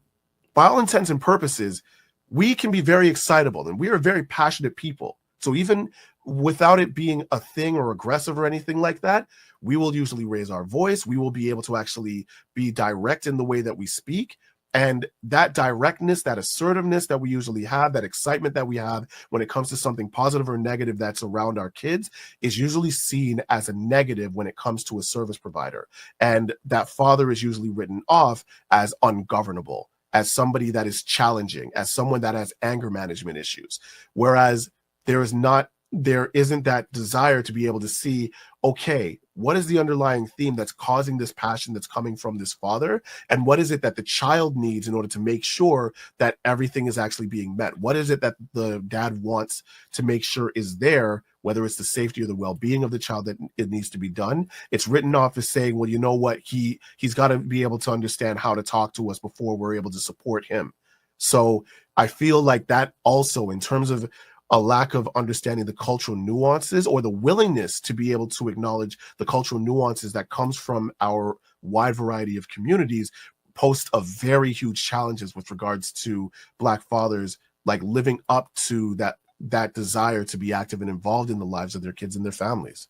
by all intents and purposes, we can be very excitable and we are very passionate people. So even without it being a thing or aggressive or anything like that, we will usually raise our voice. We will be able to actually be direct in the way that we speak. And that directness, that assertiveness that we usually have, that excitement that we have when it comes to something positive or negative that's around our kids, is usually seen as a negative when it comes to a service provider. And that father is usually written off as ungovernable, as somebody that is challenging, as someone that has anger management issues. Whereas there isn't that desire to be able to see, okay, what is the underlying theme that's causing this passion that's coming from this father? And what is it that the child needs in order to make sure that everything is actually being met? What is it that the dad wants to make sure is there, whether it's the safety or the well-being of the child that it needs to be done? It's written off as saying, well, you know what, he's got to be able to understand how to talk to us before we're able to support him. So I feel like that also, in terms of a lack of understanding the cultural nuances, or the willingness to be able to acknowledge the cultural nuances that comes from our wide variety of communities, post of very huge challenges with regards to Black fathers, like living up to that desire to be active and involved in the lives of their kids and their families.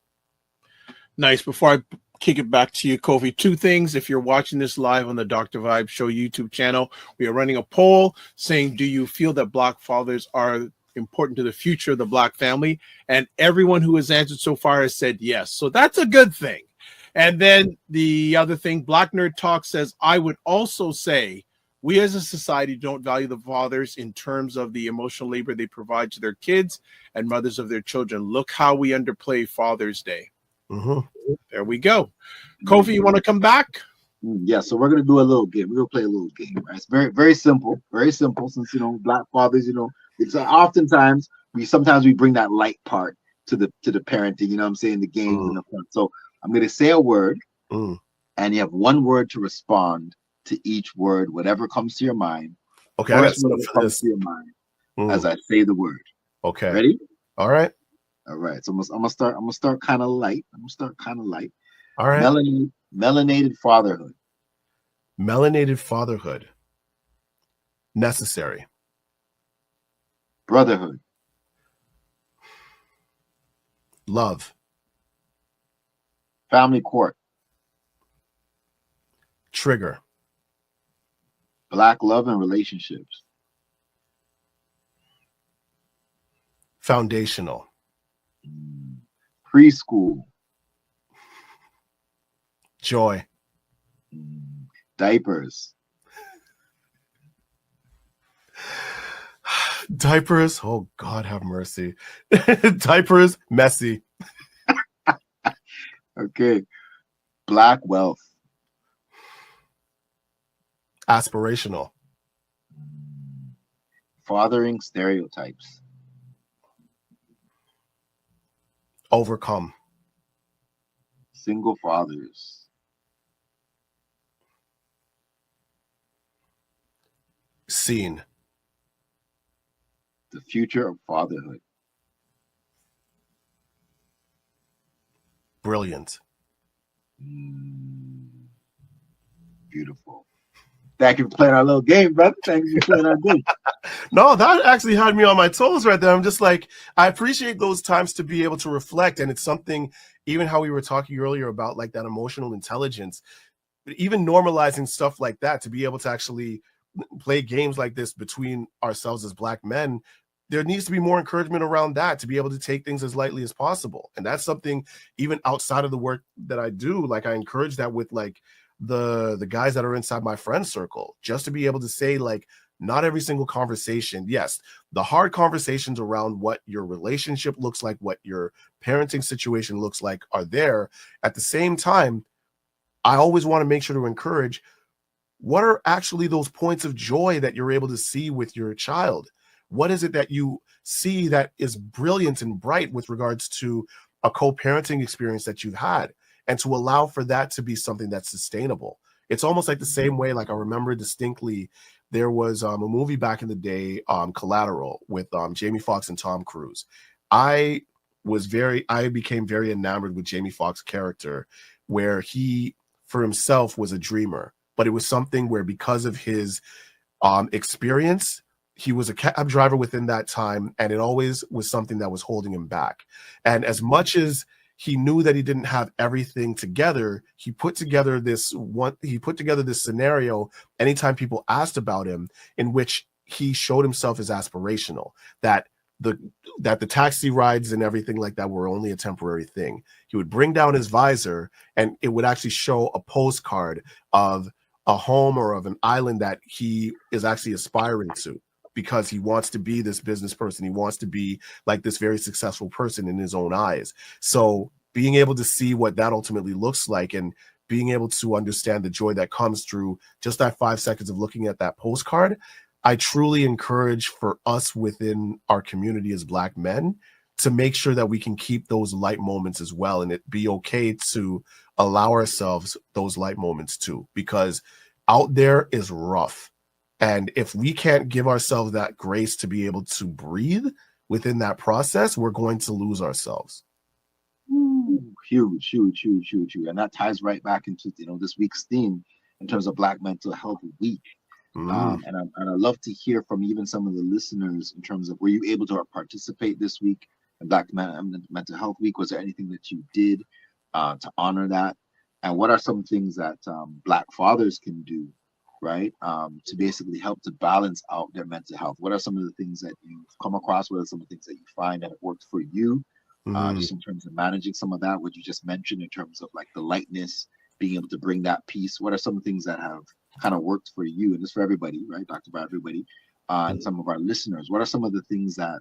Nice. Before I kick it back to you, Kofi, two things. If you're watching this live on the Dr. Vibe Show YouTube channel, we are running a poll saying, do you feel that Black fathers are important to the future of the Black family? And everyone who has answered so far has said yes. So that's a good thing. And then the other thing, Black Nerd Talk says, I would also say we as a society don't value the fathers in terms of the emotional labor they provide to their kids and mothers of their children. Look how we underplay Father's Day. Mm-hmm. There we go. Kofi, you want to come back? Yeah, so we're gonna do a little game. We're gonna play a little game. Right? It's very, very simple. Very simple. Since Black fathers, it's oftentimes sometimes we bring that light part to the parenting. You know what I'm saying? The games and the fun. So I'm gonna say a word, and you have one word to respond to each word, whatever comes to your mind. Okay, First word that comes to your mind as I say the word. Okay. Ready? All right. All right. So I'm gonna start kind of light. All right. Melanated fatherhood. Melanated fatherhood. Necessary. Brotherhood. Love. Family court. Trigger. Black love and relationships. Foundational. Preschool. Joy. Diapers. Diapers. Oh, God have mercy. Diapers. Messy. Okay. Black wealth. Aspirational. Fathering stereotypes. Overcome. Single fathers. Seen. The future of fatherhood. Brilliant. Beautiful. Thank you for playing our little game, brother. Thank you for playing our game. No, that actually had me on my toes right there. I'm just like, I appreciate those times to be able to reflect. And it's something, even how we were talking earlier about like that emotional intelligence, even normalizing stuff like that, to be able to actually play games like this between ourselves as Black men, there needs to be more encouragement around that, to be able to take things as lightly as possible. And that's something even outside of the work that I do, like I encourage that with like the guys that are inside my friend circle, just to be able to say like, not every single conversation, yes, the hard conversations around what your relationship looks like, what your parenting situation looks like are there. At the same time, I always want to make sure to encourage, what are actually those points of joy that you're able to see with your child? What is it that you see that is brilliant and bright with regards to a co-parenting experience that you've had, and to allow for that to be something that's sustainable? It's almost like the same way, like I remember distinctly, there was a movie back in the day, Collateral, with Jamie Foxx and Tom Cruise. I became very enamored with Jamie Foxx's character, where he, for himself, was a dreamer, but it was something where, because of his experience, he was a cab driver within that time, and it always was something that was holding him back. And as much as he knew that he didn't have everything together, he put together this scenario anytime people asked about him, in which he showed himself as aspirational, that the taxi rides and everything like that were only a temporary thing. He would bring down his visor, and it would actually show a postcard of a home or of an island that he is actually aspiring to, because he wants to be this business person. He wants to be like this very successful person in his own eyes. So being able to see what that ultimately looks like, and being able to understand the joy that comes through just that 5 seconds of looking at that postcard, I truly encourage for us within our community as Black men to make sure that we can keep those light moments as well, and it be okay to allow ourselves those light moments too, because out there is rough. And if we can't give ourselves that grace to be able to breathe within that process, we're going to lose ourselves. Huge. And that ties right back into, this week's theme in terms of Black Mental Health Week. And I love to hear from even some of the listeners in terms of, were you able to participate this week in Black Mental Health Week? Was there anything that you did to honor that? And what are some things that Black fathers can do, right, to basically help to balance out their mental health? What are some of the things that you've come across? What are some of the things that you find that have worked for you, just in terms of managing some of that, what you just mentioned in terms of like the lightness, being able to bring that peace? What are some things that have kind of worked for you? And it's for everybody, right, Dr. For everybody, and some of our listeners. What are some of the things that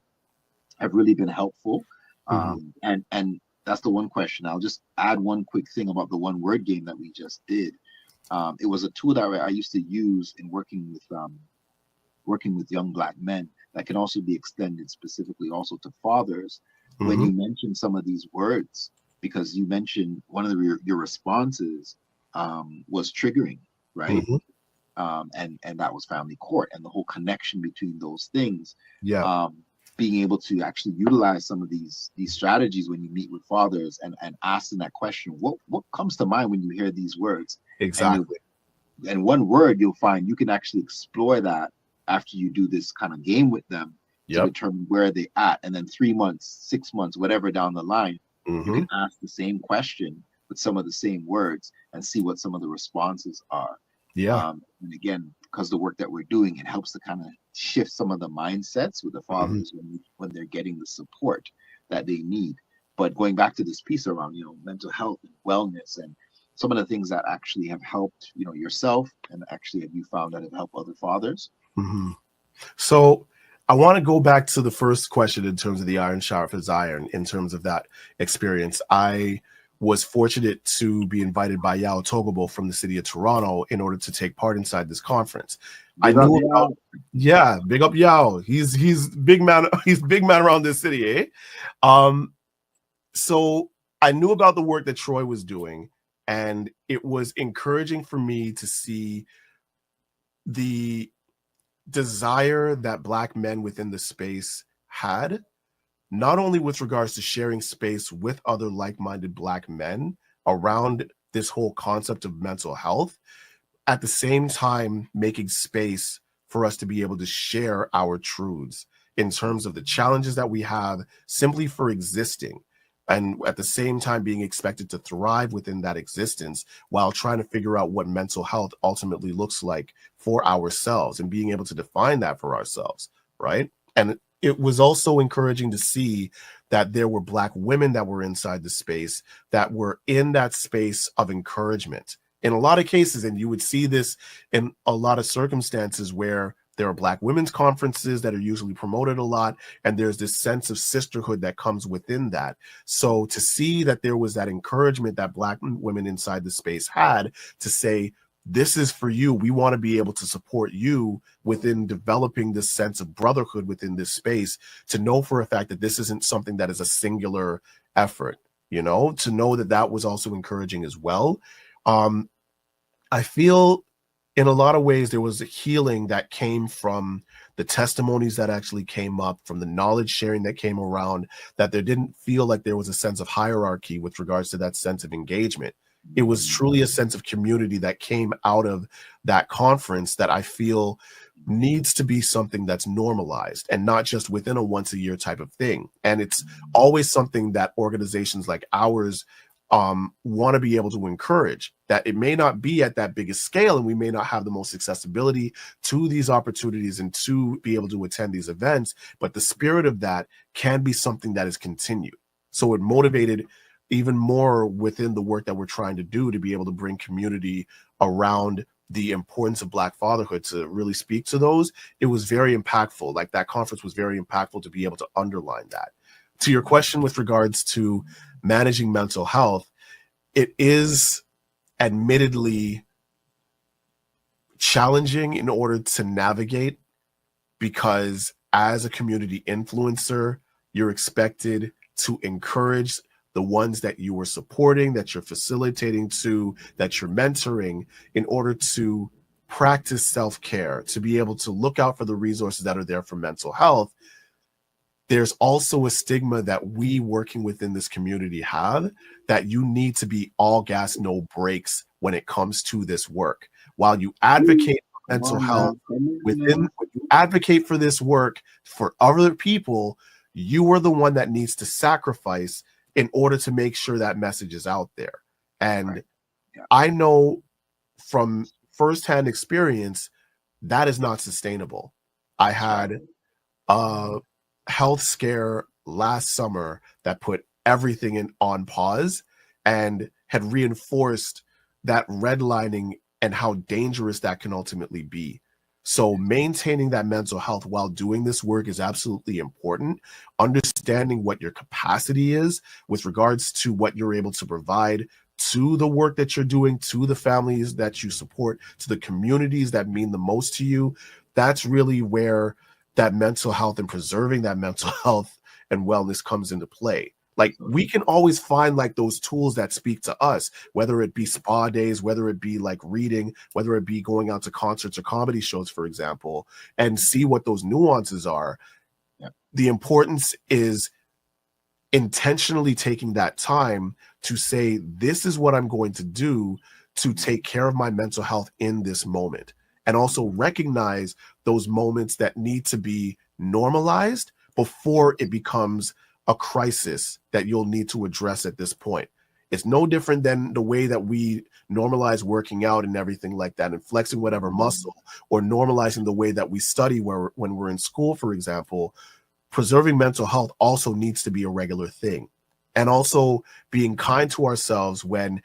have really been helpful? And that's the one question. I'll just add one quick thing about the one word game that we just did. It was a tool that I used to use in working with young Black men, that can also be extended specifically also to fathers. When you mention some of these words, because you mentioned one of your responses was triggering, right? And that was family court, and the whole connection between those things. Being able to actually utilize some of these strategies when you meet with fathers, and asking that question, what comes to mind when you hear these words? Exactly. And one word, you'll find you can actually explore that after you do this kind of game with them, to determine where they're at. And then 3 months, 6 months, whatever down the line, you can ask the same question with some of the same words and see what some of the responses are. And again, because the work that we're doing, it helps to kind of shift some of the mindsets with the fathers when they're getting the support that they need. But going back to this piece around, mental health and wellness, and some of the things that actually have helped, yourself, and actually have you found that have helped other fathers? So I want to go back to the first question in terms of the iron sharpens iron, in terms of that experience. I was fortunate to be invited by Yao Togobo from the city of Toronto in order to take part inside this conference. Big up Yao. He's big man. He's big man around this city, eh? So I knew about the work that Troy was doing, and it was encouraging for me to see the desire that Black men within the space had, not only with regards to sharing space with other like-minded Black men around this whole concept of mental health, at the same time making space for us to be able to share our truths in terms of the challenges that we have simply for existing, and at the same time being expected to thrive within that existence while trying to figure out what mental health ultimately looks like for ourselves and being able to define that for ourselves, right? And it was also encouraging to see that there were Black women that were inside the space that were in that space of encouragement. In a lot of cases, and you would see this in a lot of circumstances where there are Black women's conferences that are usually promoted a lot, and there's this sense of sisterhood that comes within that. So to see that there was that encouragement that Black women inside the space had to say, this is for you. We want to be able to support you within developing this sense of brotherhood within this space, to know for a fact that this isn't something that is a singular effort, you know, to know that that was also encouraging as well. I feel in a lot of ways there was a healing that came from the testimonies that actually came up, from the knowledge sharing that came around, that there didn't feel like there was a sense of hierarchy with regards to that sense of engagement. It was truly a sense of community that came out of that conference that I feel needs to be something that's normalized and not just within a once a year type of thing. And it's always something that organizations like ours want to be able to encourage, that it may not be at that biggest scale and we may not have the most accessibility to these opportunities and to be able to attend these events, but the spirit of that can be something that is continued. So it motivated even more within the work that we're trying to do to be able to bring community around the importance of Black fatherhood, to really speak to those. It was very impactful. Like, that conference was very impactful to be able to underline that. To your question with regards to managing mental health, it is admittedly challenging in order to navigate, because as a community influencer, you're expected to encourage the ones that you are supporting, that you're facilitating to, that you're mentoring, in order to practice self-care, to be able to look out for the resources that are there for mental health. There's also a stigma that we working within this community have, that you need to be all gas, no brakes when it comes to this work. While you advocate for mental health when you advocate for this work for other people, you are the one that needs to sacrifice in order to make sure that message is out there. And I know from firsthand experience that is not sustainable. I had a health scare last summer that put everything on pause and had reinforced that redlining and how dangerous that can ultimately be. So maintaining that mental health while doing this work is absolutely important. Understanding what your capacity is with regards to what you're able to provide to the work that you're doing, to the families that you support, to the communities that mean the most to you. That's really where that mental health and preserving that mental health and wellness comes into play. Like, we can always find like those tools that speak to us, whether it be spa days, whether it be like reading, whether it be going out to concerts or comedy shows, for example, and see what those nuances are. Yeah. The importance is intentionally taking that time to say, this is what I'm going to do to take care of my mental health in this moment. And also recognize those moments that need to be normalized before it becomes a crisis that you'll need to address at this point. It's no different than the way that we normalize working out and everything like that, and flexing whatever muscle, or normalizing the way that we study when we're in school, for example. Preserving mental health also needs to be a regular thing. And also being kind to ourselves when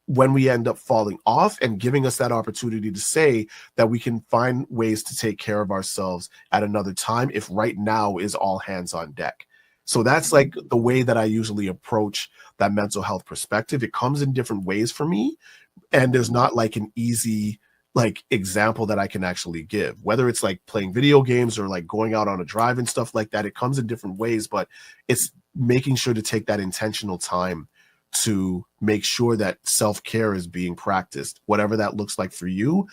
we end up falling off, and giving us that opportunity to say that we can find ways to take care of ourselves at another time, if right now is all hands on deck. So that's like the way that I usually approach that mental health perspective. It comes in different ways for me, and there's not like an easy like example that I can actually give, whether it's like playing video games or like going out on a drive and stuff like that. It comes in different ways, but it's making sure to take that intentional time to make sure that self-care is being practiced, whatever that looks like for you,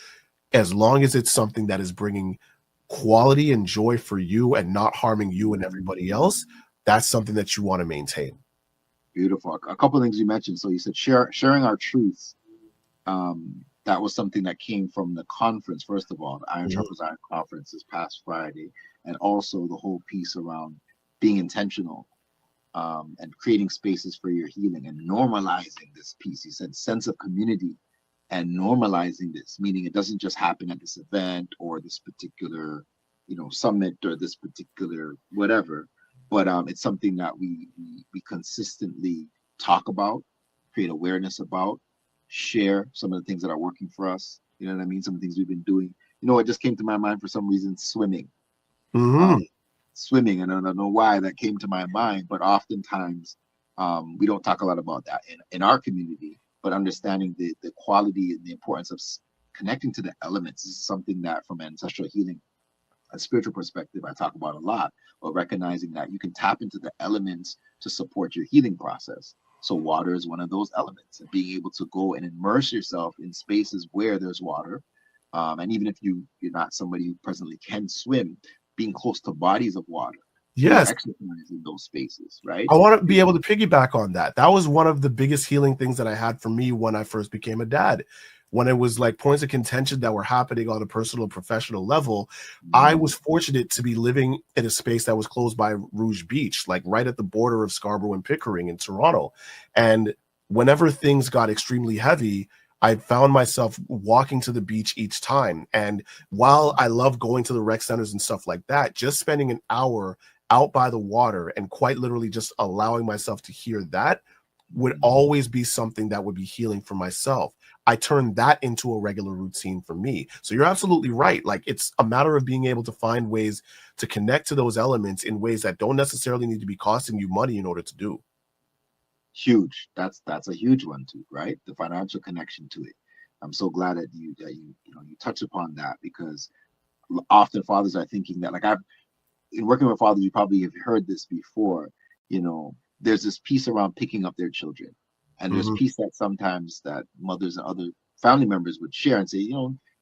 as long as it's something that is bringing quality and joy for you and not harming you and everybody else, that's something that you want to maintain. Beautiful. A couple of things you mentioned. So you said sharing our truths. That was something that came from the conference, first of all, the Iron Sharpens Iron conference this past Friday, and also the whole piece around being intentional and creating spaces for your healing and normalizing this piece. You said sense of community and normalizing this, meaning it doesn't just happen at this event or this particular, summit or this particular whatever, but it's something that we consistently talk about, create awareness about, share some of the things that are working for us. You know what I mean? Some of the things we've been doing. It just came to my mind for some reason, swimming. Swimming, and I don't know why that came to my mind, but oftentimes we don't talk a lot about that in our community, but understanding the quality and the importance of connecting to the elements is something that from ancestral healing, a spiritual perspective, I talk about a lot, but recognizing that you can tap into the elements to support your healing process. So water is one of those elements, and being able to go and immerse yourself in spaces where there's water. And even if you're not somebody who presently can swim, being close to bodies of water. Yes. Exercise in those spaces, right? I want to be able to piggyback on that. That was one of the biggest healing things that I had for me when I first became a dad. When it was like points of contention that were happening on a personal, professional level, I was fortunate to be living in a space that was close by Rouge Beach, like right at the border of Scarborough and Pickering in Toronto. And whenever things got extremely heavy, I found myself walking to the beach each time. And while I love going to the rec centers and stuff like that, just spending an hour out by the water and quite literally just allowing myself to hear that would always be something that would be healing for myself. I turned that into a regular routine for me. So you're absolutely right. Like, it's a matter of being able to find ways to connect to those elements in ways that don't necessarily need to be costing you money in order to do. Huge. That's a huge one too, right? The financial connection to it. I'm so glad that you touch upon that, because often fathers are thinking that, like, in working with fathers, you probably have heard this before, there's this piece around picking up their children. And there's a piece that sometimes that mothers and other family members would share and say,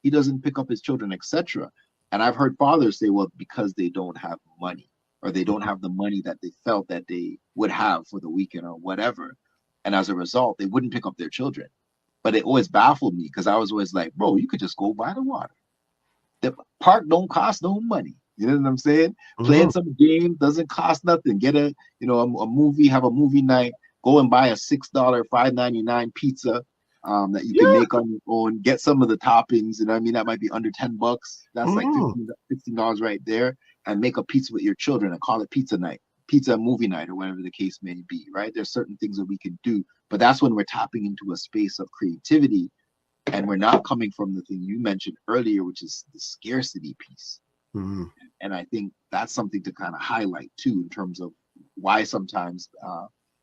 he doesn't pick up his children, etc. And I've heard fathers say, well, because they don't have money, or they don't have the money that they felt that they would have for the weekend or whatever. And as a result, they wouldn't pick up their children. But it always baffled me, because I was always like, bro, you could just go by the water. The park don't cost no money. You know what I'm saying? Playing some game doesn't cost nothing. Get a movie, have a movie night, go and buy a $6, $5.99 pizza that you can make on your own. Get some of the toppings, that might be under $10. That's like $15 right there. And make a pizza with your children and call it pizza night, pizza movie night, or whatever the case may be, right? There's certain things that we can do, but that's when we're tapping into a space of creativity, and we're not coming from the thing you mentioned earlier, which is the scarcity piece. And I think that's something to kind of highlight too, in terms of why sometimes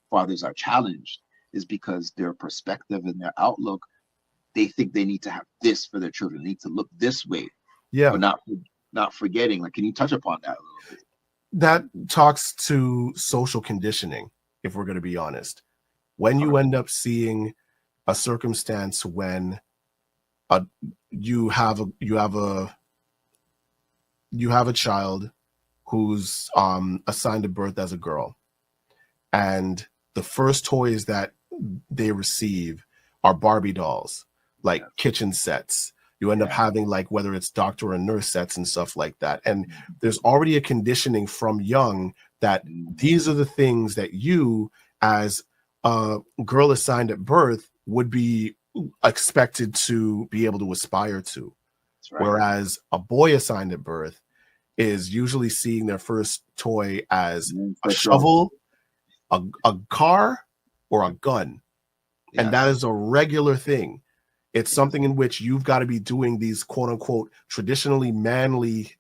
fathers are challenged, is because their perspective and their outlook, they think they need to have this for their children, they need to look this way, but not forgetting. Like, can you touch upon that a little bit? That talks to social conditioning, if we're going to be honest. When you end up seeing a circumstance when you have a child who's assigned at birth as a girl, and the first toys that they receive are Barbie dolls, like kitchen sets. You end up having, like, whether it's doctor and nurse sets and stuff like that. And there's already a conditioning from young that these are the things that you, as a girl assigned at birth, would be expected to be able to aspire to. Right. Whereas a boy assigned at birth is usually seeing their first toy as a shovel, a car, or a gun. Yeah. And that is a regular thing. It's something in which you've got to be doing these quote unquote traditionally manly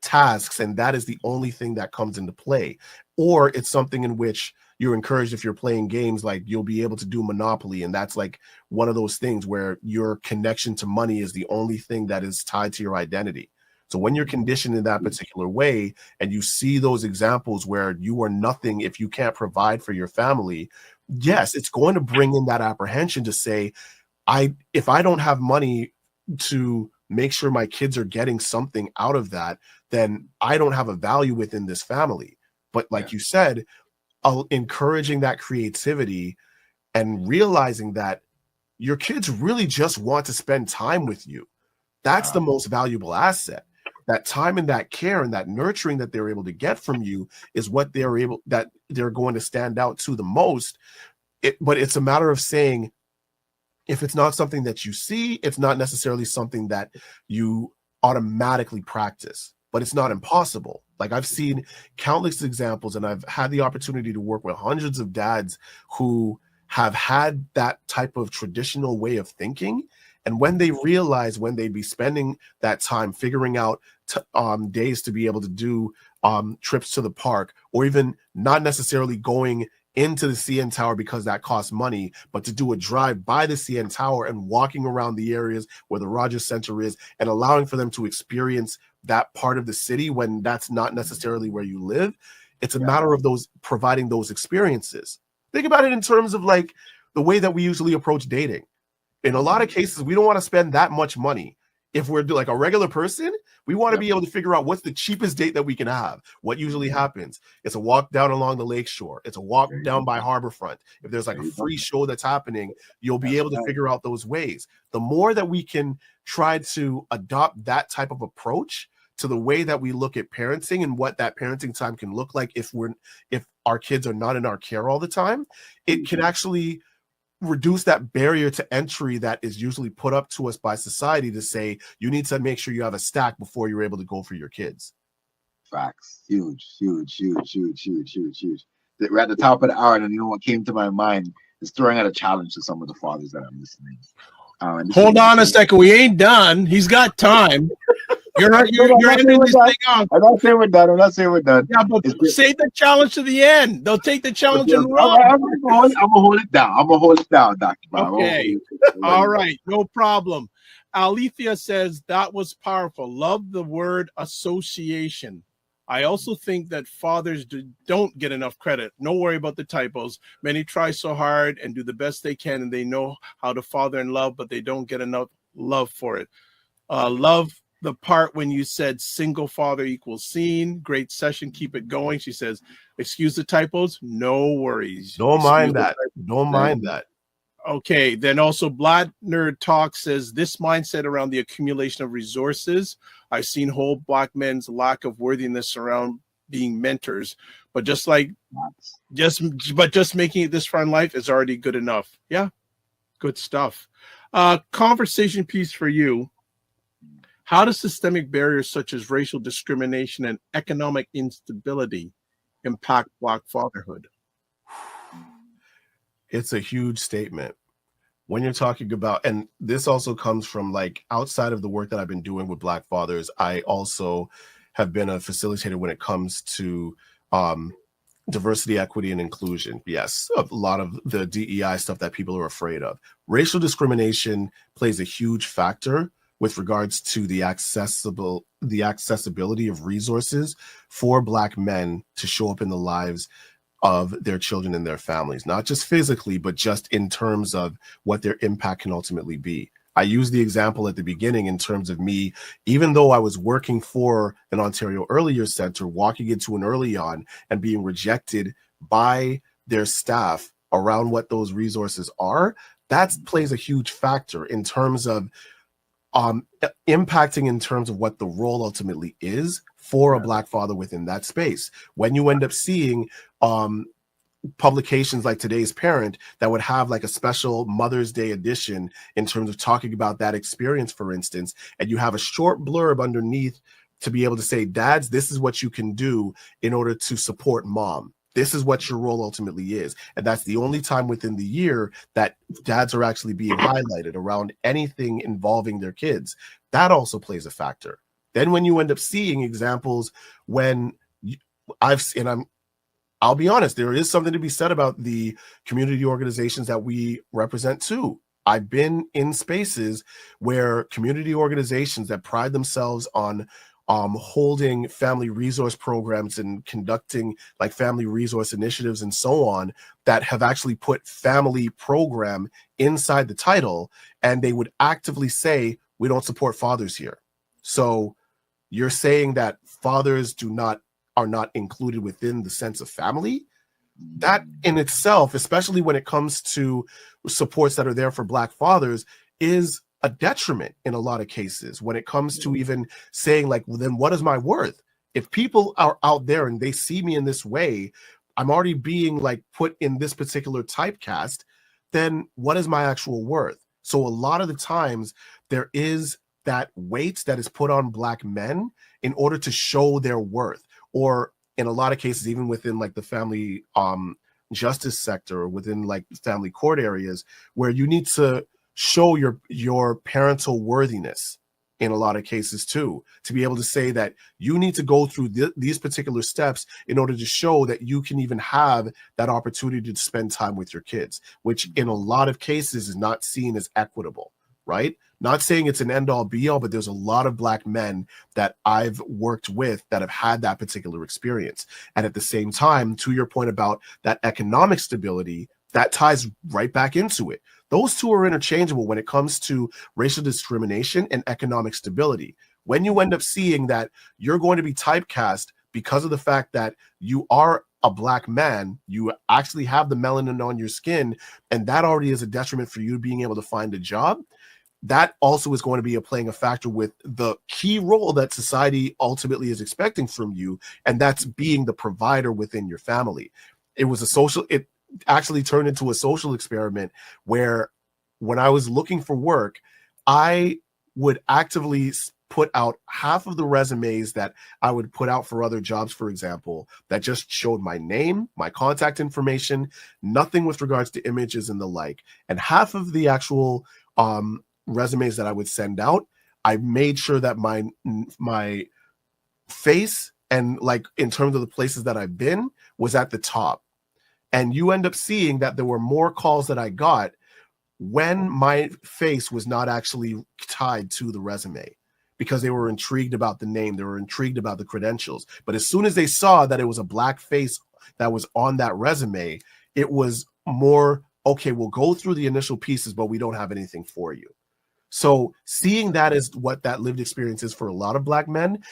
tasks, and that is the only thing that comes into play. Or it's something in which you're encouraged, if you're playing games, like you'll be able to do Monopoly, and that's like one of those things where your connection to money is the only thing that is tied to your identity. So when you're conditioned in that particular way, and you see those examples where you are nothing if you can't provide for your family, yes, it's going to bring in that apprehension to say, if I don't have money to make sure my kids are getting something out of that, then I don't have a value within this family. But like you said, encouraging that creativity and realizing that your kids really just want to spend time with you. That's the most valuable asset. That time and that care and that nurturing that they're able to get from you is what that they're going to stand out to the most. But it's a matter of saying, if it's not something that you see, it's not necessarily something that you automatically practice, but it's not impossible. Like, I've seen countless examples, and I've had the opportunity to work with hundreds of dads who have had that type of traditional way of thinking. And when they realize, when they'd be spending that time figuring out days to be able to do trips to the park, or even not necessarily going into the CN Tower because that costs money, but to do a drive by the CN Tower and walking around the areas where the Rogers Center is, and allowing for them to experience that part of the city when that's not necessarily where you live. It's a matter of providing those experiences. Think about it in terms of like the way that we usually approach dating. In a lot of cases, we don't want to spend that much money. If we're like a regular person, we want to be able to figure out what's the cheapest date that we can have. What usually happens? It's a walk down along the lakeshore. It's a walk down by Harborfront. If there's like a free show that's happening, you'll be able to figure out those ways. The more that we can try to adopt that type of approach to the way that we look at parenting and what that parenting time can look like if our kids are not in our care all the time, it can actually reduce that barrier to entry that is usually put up to us by society to say, you need to make sure you have a stack before you're able to go for your kids. Facts. Huge. We're at the top of the hour, and you know what came to my mind is throwing out a challenge to some of the fathers that I'm listening. Hold on a second. We ain't done. He's got time. You're ending this thing off. I'm not saying we're done. Yeah, but save the challenge to the end. They'll take the challenge and run. I'm gonna hold it down. Dr. Bob. Okay. All right. No problem. Alethea says that was powerful. Love the word association. I also think that fathers don't get enough credit. No worry about the typos. Many try so hard and do the best they can, and they know how to father and love, but they don't get enough love for it. Love the part when you said single father equals seen. Great session. Keep it going. She says, excuse the typos. No worries. Don't mind that. Okay. Then also Black Nerd Talk says this mindset around the accumulation of resources. I've seen whole Black men's lack of worthiness around being mentors, but just making it this far in life is already good enough. Yeah. Good stuff. Conversation piece for you. How does systemic barriers such as racial discrimination and economic instability impact Black fatherhood? It's a huge statement. When you're talking about, and this also comes from like outside of the work that I've been doing with Black fathers, I also have been a facilitator when it comes to diversity, equity, and inclusion. Yes, a lot of the DEI stuff that people are afraid of. Racial discrimination plays a huge factor with regards to the accessibility of resources for Black men to show up in the lives of their children and their families, not just physically, but just in terms of what their impact can ultimately be. I used the example at the beginning in terms of me, even though I was working for an Ontario Early Years Center, walking into an early on and being rejected by their staff around what those resources are, that plays a huge factor in terms of impacting in terms of what the role ultimately is for a Black father within that space. When you end up seeing publications like Today's Parent that would have like a special Mother's Day edition in terms of talking about that experience, for instance, and you have a short blurb underneath to be able to say, dads, this is what you can do in order to support mom. This is what your role ultimately is. And that's the only time within the year that dads are actually being highlighted around anything involving their kids. That also plays a factor. Then when you end up seeing examples when I'll be honest, there is something to be said about the community organizations that we represent too. I've been in spaces where community organizations that pride themselves on holding family resource programs and conducting like family resource initiatives and so on that have actually put family program inside the title, and they would actively say, we don't support fathers here. So you're saying that fathers are not included within the sense of family? That in itself, especially when it comes to supports that are there for Black fathers, is a detriment in a lot of cases when it comes to even saying like, well, then what is my worth? If people are out there and they see me in this way, I'm already being like put in this particular typecast, then what is my actual worth? So a lot of the times there is that weight that is put on Black men in order to show their worth, or in a lot of cases, even within like the family justice sector or within like family court areas, where you need to show your parental worthiness in a lot of cases too, to be able to say that you need to go through these particular steps in order to show that you can even have that opportunity to spend time with your kids, which in a lot of cases is not seen as equitable, right? Not saying it's an end all be all, but there's a lot of Black men that I've worked with that have had that particular experience. And at the same time, to your point about that economic stability, that ties right back into it. Those two are interchangeable when it comes to racial discrimination and economic stability. When you end up seeing that you're going to be typecast because of the fact that you are a Black man, you actually have the melanin on your skin, and that already is a detriment for you being able to find a job, that also is going to be playing a factor with the key role that society ultimately is expecting from you, and that's being the provider within your family. It actually turned into a social experiment where when I was looking for work, I would actively put out half of the resumes that I would put out for other jobs, for example, that just showed my name, my contact information, nothing with regards to images and the like. And half of the actual resumes that I would send out, I made sure that my face and like in terms of the places that I've been was at the top. And you end up seeing that there were more calls that I got when my face was not actually tied to the resume, because they were intrigued about the name, they were intrigued about the credentials. But as soon as they saw that it was a Black face that was on that resume, it was more, okay, we'll go through the initial pieces, but we don't have anything for you. So seeing that as what that lived experience is for a lot of Black men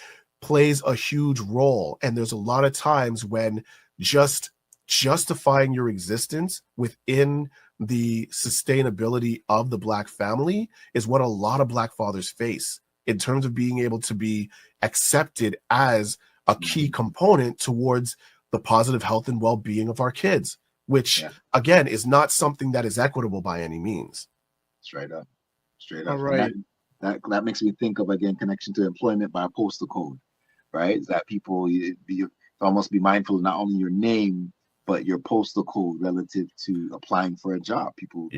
plays a huge role. And there's a lot of times when just justifying your existence within the sustainability of the Black family is what a lot of Black fathers face in terms of being able to be accepted as a key component towards the positive health and well-being of our kids, which again is not something that is equitable by any means. Straight up. All right. That makes me think of, again, connection to employment by a postal code, right? Is that people you almost be mindful of not only your name but your postal code relative to applying for a job. People,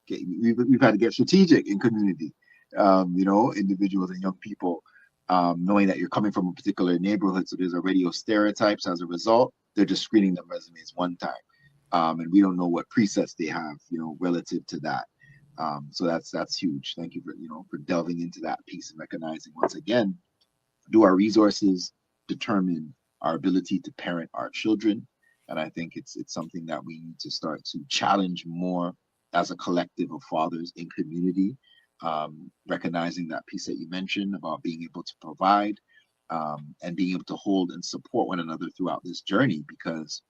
we've had to get strategic in community. Individuals and young people, knowing that you're coming from a particular neighborhood, so there's already stereotypes. As a result, they're just screening them resumes one time, and we don't know what presets they have, relative to that. So that's huge. Thank you for delving into that piece and recognizing, once again, do our resources determine our ability to parent our children? And I think it's something that we need to start to challenge more as a collective of fathers in community, recognizing that piece that you mentioned about being able to provide and being able to hold and support one another throughout this journey. Because,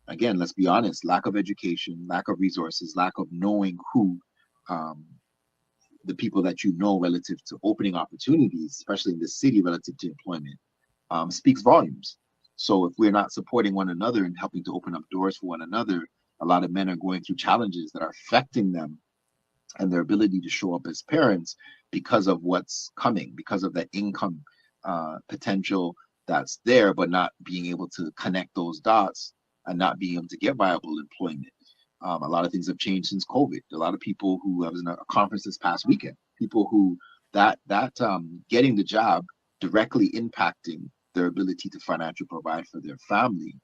again, let's be honest, lack of education, lack of resources, lack of knowing who the people that you know relative to opening opportunities, especially in the city relative to employment, speaks volumes. So if we're not supporting one another and helping to open up doors for one another, a lot of men are going through challenges that are affecting them and their ability to show up as parents because of what's coming, because of that income potential that's there, but not being able to connect those dots and not being able to get viable employment. A lot of things have changed since COVID. A lot of people who, I was in a conference this past weekend, people who that getting the job directly impacting their ability to financially provide for their family,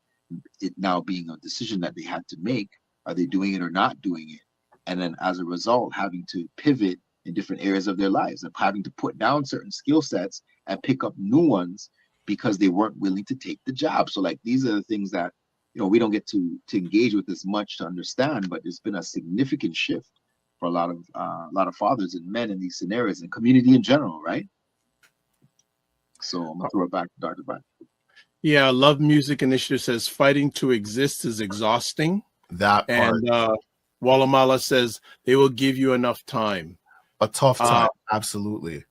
it now being a decision that they had to make. Are they doing it or not doing it? And then as a result, having to pivot in different areas of their lives and having to put down certain skill sets and pick up new ones because they weren't willing to take the job. So like, these are the things that, we don't get to engage with as much to understand, but there's been a significant shift for a lot of fathers and men in these scenarios and community in general, right? So I'm gonna throw it back to Dr. Bryan. Yeah, Love Music Initiative says fighting to exist is exhausting. That part. And Walamala says they will give you enough time. A tough time, absolutely.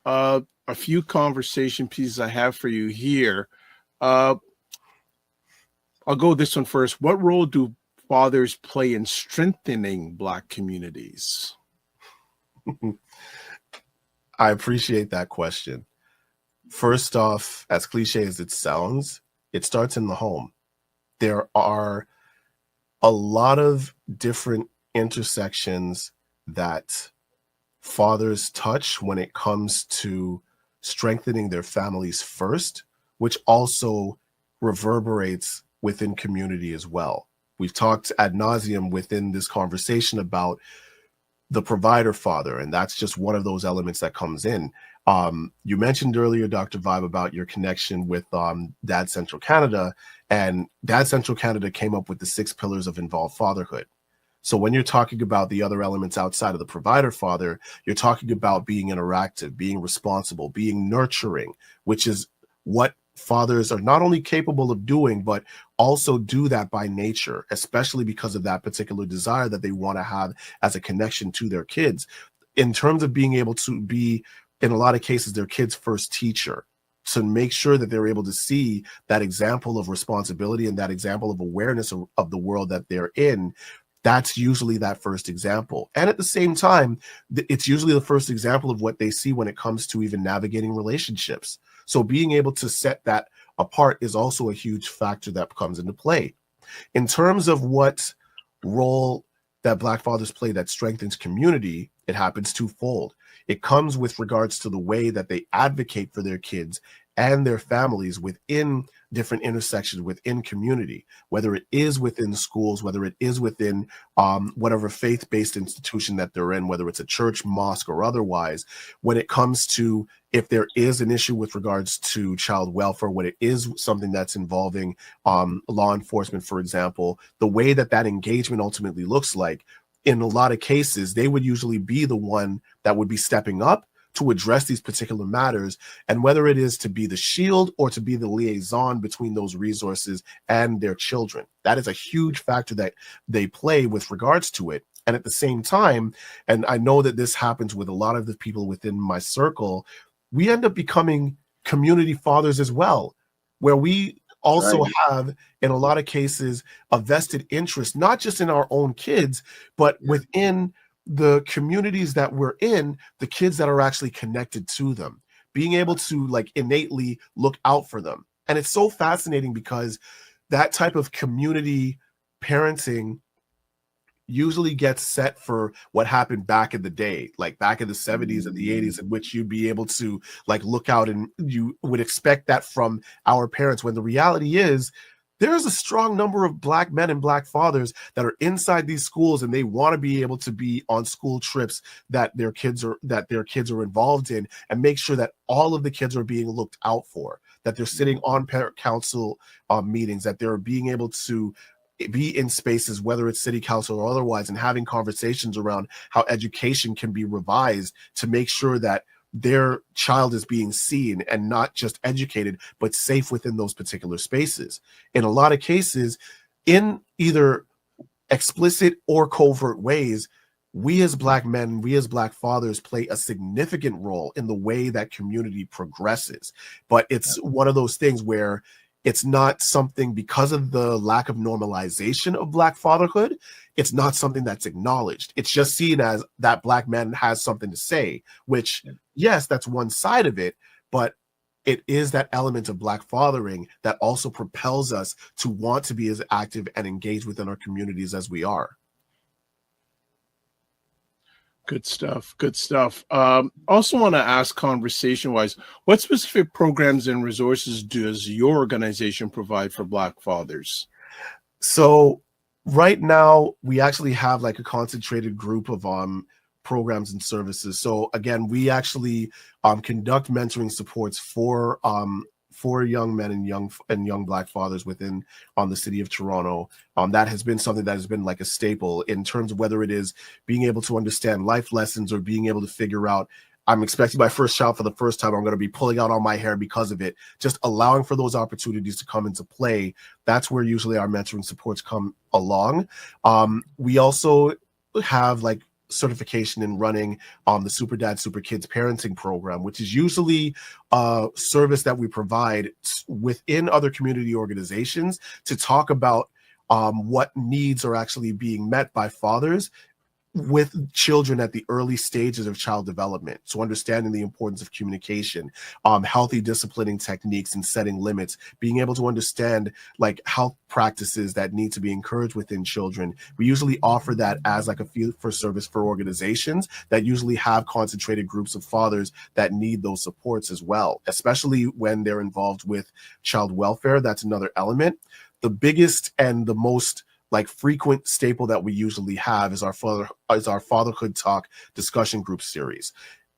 A few conversation pieces I have for you here. I'll go this one first. What role do fathers play in strengthening Black communities? I appreciate that question. First off, as cliche as it sounds, it starts in the home. There are a lot of different intersections that fathers touch when it comes to strengthening their families first, which also reverberates within community as well. We've talked ad nauseum within this conversation about the provider father, and that's just one of those elements that comes in. You mentioned earlier, Dr. Vibe, about your connection with Dad Central Canada, and Dad Central Canada came up with the 6 pillars of involved fatherhood. So when you're talking about the other elements outside of the provider father, you're talking about being interactive, being responsible, being nurturing, which is what fathers are not only capable of doing, but also do that by nature, especially because of that particular desire that they want to have as a connection to their kids. In terms of being able to be, in a lot of cases, their kids' first teacher, to make sure that they're able to see that example of responsibility and that example of awareness of the world that they're in. That's usually that first example. And at the same time, it's usually the first example of what they see when it comes to even navigating relationships. So being able to set that apart is also a huge factor that comes into play. In terms of what role that Black fathers play that strengthens community, it happens twofold. It comes with regards to the way that they advocate for their kids and their families within different intersections within community, whether it is within schools, whether it is within whatever faith-based institution that they're in, whether it's a church, mosque, or otherwise. When it comes to if there is an issue with regards to child welfare, when it is something that's involving law enforcement, for example, the way that that engagement ultimately looks like, in a lot of cases, they would usually be the one that would be stepping up to address these particular matters, and whether it is to be the shield or to be the liaison between those resources and their children. That is a huge factor that they play with regards to it. And at the same time, and I know that this happens with a lot of the people within my circle, we end up becoming community fathers as well, where we also have, in a lot of cases, a vested interest, not just in our own kids, but within the communities that we're in, the kids that are actually connected to them, being able to like innately look out for them. And it's so fascinating because that type of community parenting usually gets set for what happened back in the day, like back in the 70s and the 80s, in which you'd be able to like look out, and you would expect that from our parents, when the reality is there's a strong number of Black men and Black fathers that are inside these schools, and they want to be able to be on school trips that their kids are involved in, and make sure that all of the kids are being looked out for, that they're sitting on parent council meetings, that they're being able to be in spaces, whether it's city council or otherwise, and having conversations around how education can be revised to make sure that their child is being seen and not just educated, but safe within those particular spaces. In a lot of cases, in either explicit or covert ways, we as Black men, we as Black fathers play a significant role in the way that community progresses. But it's one of those things where it's not something, because of the lack of normalization of Black fatherhood, it's not something that's acknowledged. It's just seen as that Black man has something to say, which, yes, that's one side of it, but it is that element of Black fathering that also propels us to want to be as active and engaged within our communities as we are. Good stuff. Good stuff. Also want to ask, conversation-wise, what specific programs and resources does your organization provide for Black fathers? So right now, we actually have like a concentrated group of programs and services. So again, we actually conduct mentoring supports for for young men and young Black fathers within on the city of Toronto. That has been something that has been like a staple in terms of whether it is being able to understand life lessons or being able to figure out, I'm expecting my first child for the first time, I'm going to be pulling out all my hair because of it. Just allowing for those opportunities to come into play. That's where usually our mentoring supports come along. We also have like certification in running the Super Dad, Super Kids parenting program, which is usually a service that we provide within other community organizations to talk about what needs are actually being met by fathers with children at the early stages of child development. So understanding the importance of communication, healthy disciplining techniques and setting limits, being able to understand like health practices that need to be encouraged within children. We usually offer that as like a fee for service for organizations that usually have concentrated groups of fathers that need those supports as well, especially when they're involved with child welfare. That's another element. The biggest and the most like frequent staple that we usually have is our Fatherhood Talk discussion group series.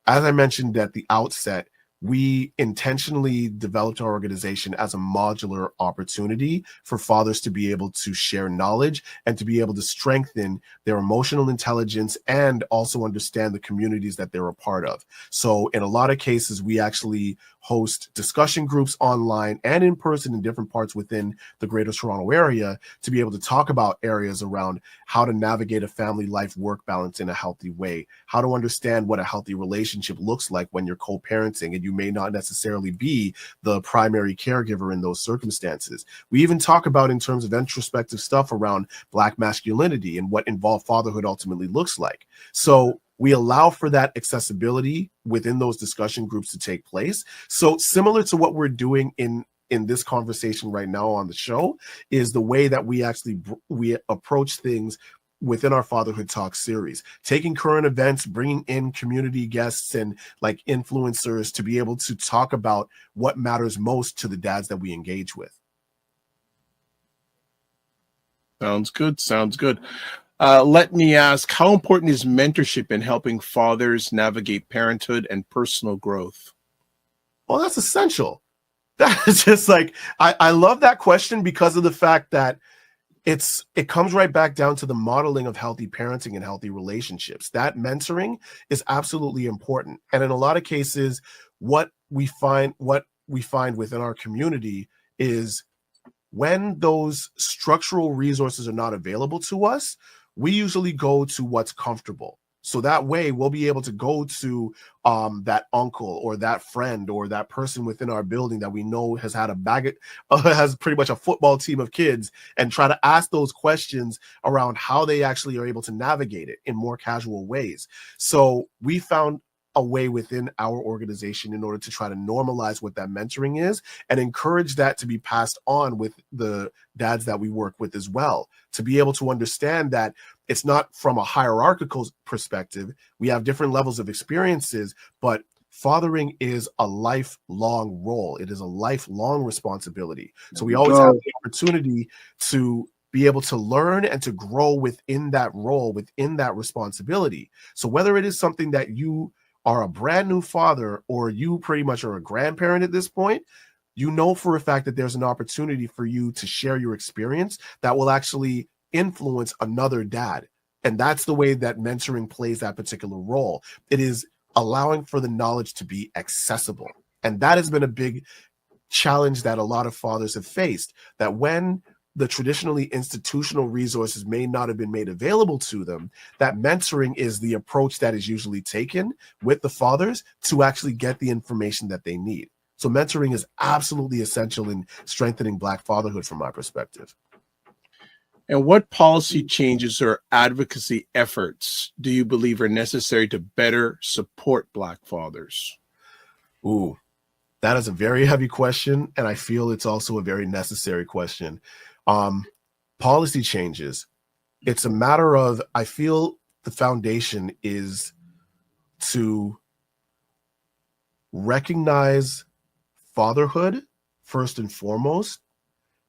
As I mentioned at the outset, we intentionally developed our organization as a modular opportunity for fathers to be able to share knowledge and to be able to strengthen their emotional intelligence and also understand the communities that they're a part of. So in a lot of cases, we actually host discussion groups online and in person in different parts within the Greater Toronto area to be able to talk about areas around how to navigate a family life work balance in a healthy way, how to understand what a healthy relationship looks like when you're co-parenting and you may not necessarily be the primary caregiver in those circumstances. We even talk about in terms of introspective stuff around Black masculinity and what involved fatherhood ultimately looks like. So we allow for that accessibility within those discussion groups to take place. So similar to what we're doing in this conversation right now on the show is the way that we approach things within our Fatherhood Talk series, taking current events, bringing in community guests and like influencers to be able to talk about what matters most to the dads that we engage with. Sounds good. Sounds good. Let me ask, how important is mentorship in helping fathers navigate parenthood and personal growth? Well, that's essential. That is just like, I love that question because of the fact that it comes right back down to the modeling of healthy parenting and healthy relationships. That mentoring is absolutely important. And in a lot of cases, what we find within our community is when those structural resources are not available to us, we usually go to what's comfortable. So that way we'll be able to go to that uncle or that friend or that person within our building that we know has had has pretty much a football team of kids and try to ask those questions around how they actually are able to navigate it in more casual ways. So we found a way within our organization in order to try to normalize what that mentoring is and encourage that to be passed on with the dads that we work with as well, to be able to understand that it's not from a hierarchical perspective. We have different levels of experiences, but fathering is a lifelong role. It is a lifelong responsibility. So we always have the opportunity to be able to learn and to grow within that role, within that responsibility. So whether it is something that you are a brand new father or you pretty much are a grandparent at this point, you know for a fact that there's an opportunity for you to share your experience that will actually influence another dad. And that's the way that mentoring plays that particular role. It is allowing for the knowledge to be accessible. And that has been a big challenge that a lot of fathers have faced, that when the traditionally institutional resources may not have been made available to them, that mentoring is the approach that is usually taken with the fathers to actually get the information that they need. So mentoring is absolutely essential in strengthening Black fatherhood from my perspective. And what policy changes or advocacy efforts do you believe are necessary to better support Black fathers? Ooh, that is a very heavy question, and I feel it's also a very necessary question. Policy changes. It's a matter of, I feel the foundation is to recognize fatherhood first and foremost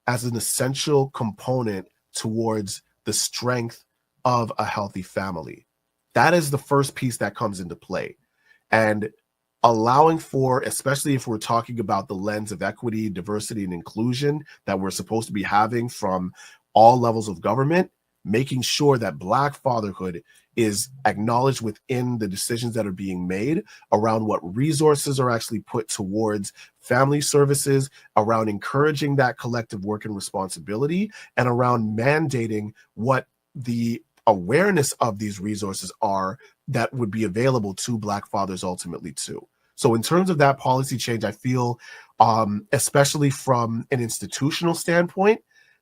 as an essential component towards the strength of a healthy family. That is the first piece that comes into play. And allowing for, especially if we're talking about the lens of equity, diversity, and inclusion that we're supposed to be having from all levels of government, making sure that Black fatherhood is acknowledged within the decisions that are being made around what resources are actually put towards family services, around encouraging that collective work and responsibility, and around mandating what the awareness of these resources are that would be available to Black fathers ultimately too. So in terms of that policy change, I feel, especially from an institutional standpoint,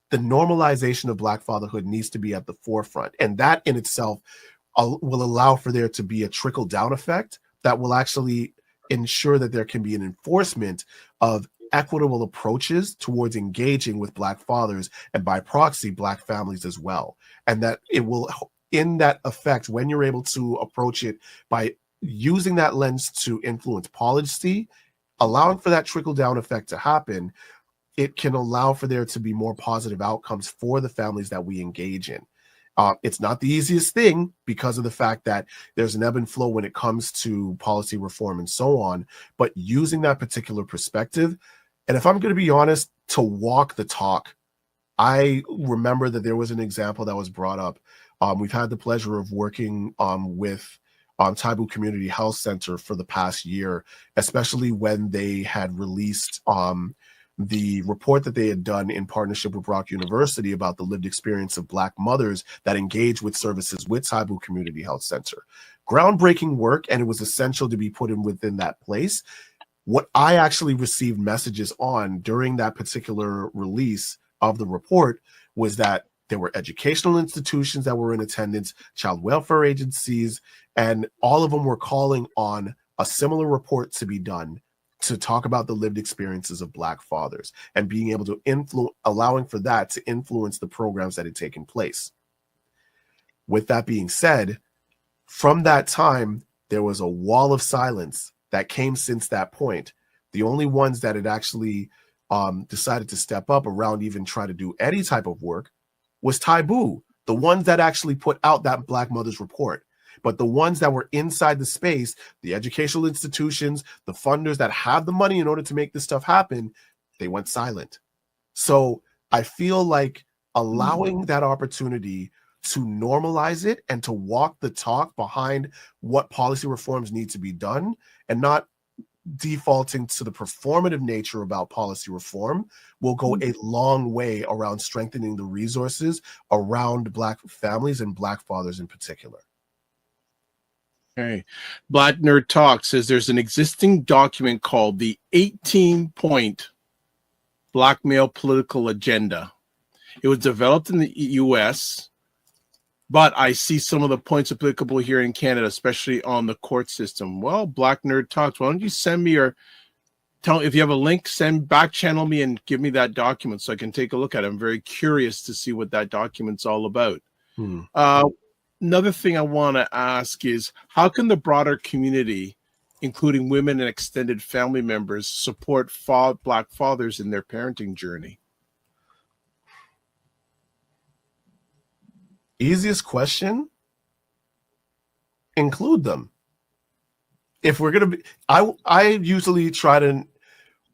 the normalization of Black fatherhood needs to be at the forefront. And that in itself will allow for there to be a trickle-down effect that will actually ensure that there can be an enforcement of equitable approaches towards engaging with Black fathers and by proxy Black families as well. And that it will, in that effect, when you're able to approach it by using that lens to influence policy, allowing for that trickle-down effect to happen, it can allow for there to be more positive outcomes for the families that we engage in. It's not the easiest thing because of the fact that there's an ebb and flow when it comes to policy reform and so on, but using that particular perspective, and if I'm going to be honest, to walk the talk, I remember that there was an example that was brought up. We've had the pleasure of working with Taibu Community Health Center for the past year, especially when they had released the report that they had done in partnership with Brock University about the lived experience of Black mothers that engage with services with Taibu Community Health Center. Groundbreaking work, and it was essential to be put in within that place. What I actually received messages on during that particular release of the report was that there were educational institutions that were in attendance, child welfare agencies, and all of them were calling on a similar report to be done to talk about the lived experiences of Black fathers and being able to influence, allowing for that to influence the programs that had taken place. With that being said, from that time, there was a wall of silence that came since that point. The only ones that had actually decided to step up around even try to do any type of work was Taibu, the ones that actually put out that Black Mothers Report. But the ones that were inside the space, the educational institutions, the funders that have the money in order to make this stuff happen, they went silent. So I feel like allowing that opportunity to normalize it and to walk the talk behind what policy reforms need to be done and not defaulting to the performative nature about policy reform will go a long way around strengthening the resources around Black families and Black fathers in particular. Okay. Black Nerd Talk says there's an existing document called the 18-Point Black Male Political Agenda. It was developed in the US, but I see some of the points applicable here in Canada, especially on the court system. Well, Black Nerd Talks, why don't you send me your, if you have a link, back channel me and give me that document so I can take a look at it. I'm very curious to see what that document's all about. Another thing I want to ask is, how can the broader community, including women and extended family members, support Black fathers in their parenting journey? Easiest question, include them. If we're going to be, I usually try to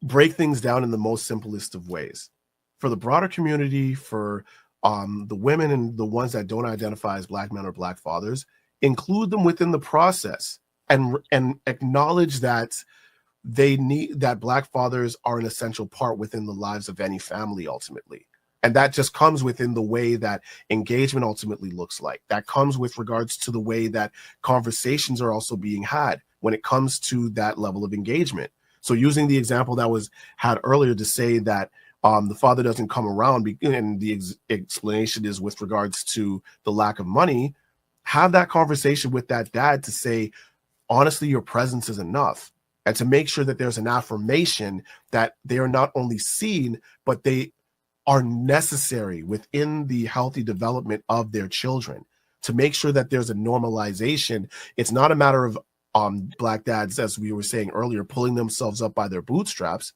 break things down in the most simplest of ways. For the broader community, for the women and the ones that don't identify as Black men or Black fathers, include them within the process and acknowledge that that Black fathers are an essential part within the lives of any family ultimately. And that just comes within the way that engagement ultimately looks like. That comes with regards to the way that conversations are also being had when it comes to that level of engagement. So using the example that was had earlier to say that the father doesn't come around, and the explanation is with regards to the lack of money, have that conversation with that dad to say, honestly, your presence is enough. And to make sure that there's an affirmation that they are not only seen, but they are necessary within the healthy development of their children. To make sure that there's a normalization. It's not a matter of Black dads, as we were saying earlier, pulling themselves up by their bootstraps.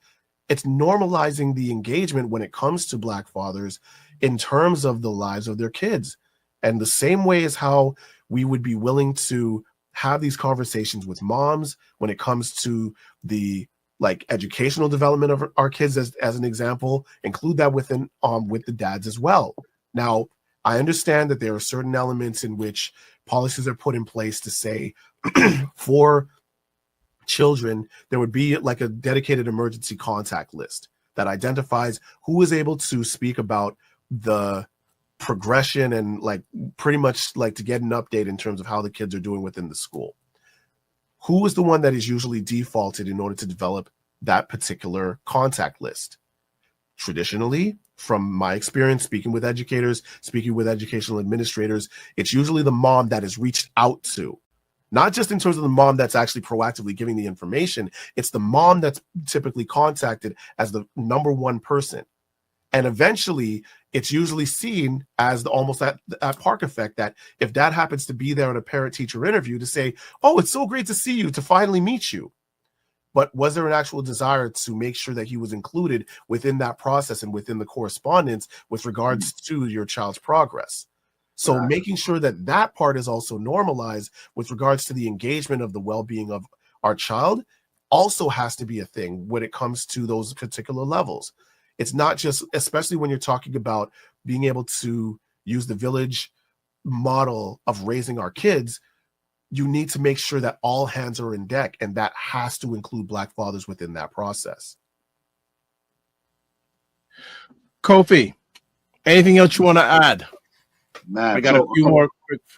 It's normalizing the engagement when it comes to Black fathers in terms of the lives of their kids. And the same way as how we would be willing to have these conversations with moms when it comes to the like educational development of our kids, as an example. Include that within with the dads as well. Now, I understand that there are certain elements in which policies are put in place to say for children, there would be like a dedicated emergency contact list that identifies who is able to speak about the progression and like pretty much like to get an update in terms of how the kids are doing within the school. Who is the one that is usually defaulted in order to develop that particular contact list? Traditionally, from my experience speaking with educators, speaking with educational administrators, it's usually the mom that is reached out to. Not just in terms of the mom that's actually proactively giving the information, it's the mom that's typically contacted as the number one person. And eventually, it's usually seen as almost that park effect, that if dad happens to be there at a parent-teacher interview to say, oh, it's so great to see you, to finally meet you. But was there an actual desire to make sure that he was included within that process and within the correspondence with regards to your child's progress? So making sure that that part is also normalized with regards to the engagement of the well-being of our child also has to be a thing when it comes to those particular levels. It's not just, especially when you're talking about being able to use the village model of raising our kids, you need to make sure that all hands are in deck, and that has to include Black fathers within that process. Kofi, anything else you want to add? Man, I got a few more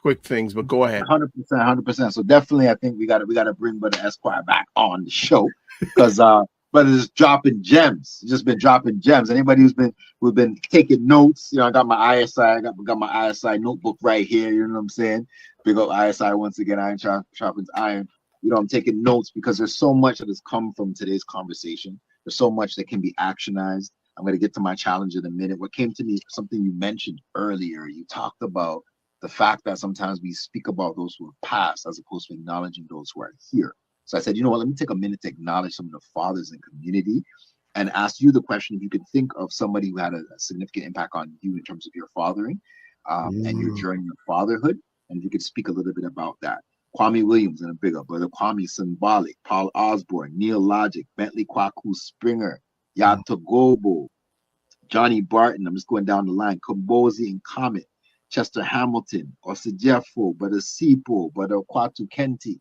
quick things, but go ahead. 100%. So definitely, I think we got to bring Brother S-Quire back on the show, because Brother is dropping gems. Just been dropping gems. Anybody who's been taking notes, I got my ISI, I got my ISI notebook right here. You know what I'm saying? Big up ISI once again. Iron sharpens iron. I'm taking notes because there's so much that has come from today's conversation. There's so much that can be actionized. I'm going to get to my challenge in a minute. What came to me, something you mentioned earlier, you talked about the fact that sometimes we speak about those who have passed as opposed to acknowledging those who are here. So I said, you know what, let me take a minute to acknowledge some of the fathers in community and ask you the question, if you can think of somebody who had a significant impact on you in terms of your fathering and your journey of fatherhood, and if you could speak a little bit about that. Kwame Williams, and a big up, Brother Kwame Symbolic, Paul Osbourne, Neil Logic, Bentley Kwaku Springer, Yato Gobo, Johnny Barton, I'm just going down the line, Kombozi and Comet, Chester Hamilton, Osijefo, Brother Sipo, Brother Kwatu Kenti.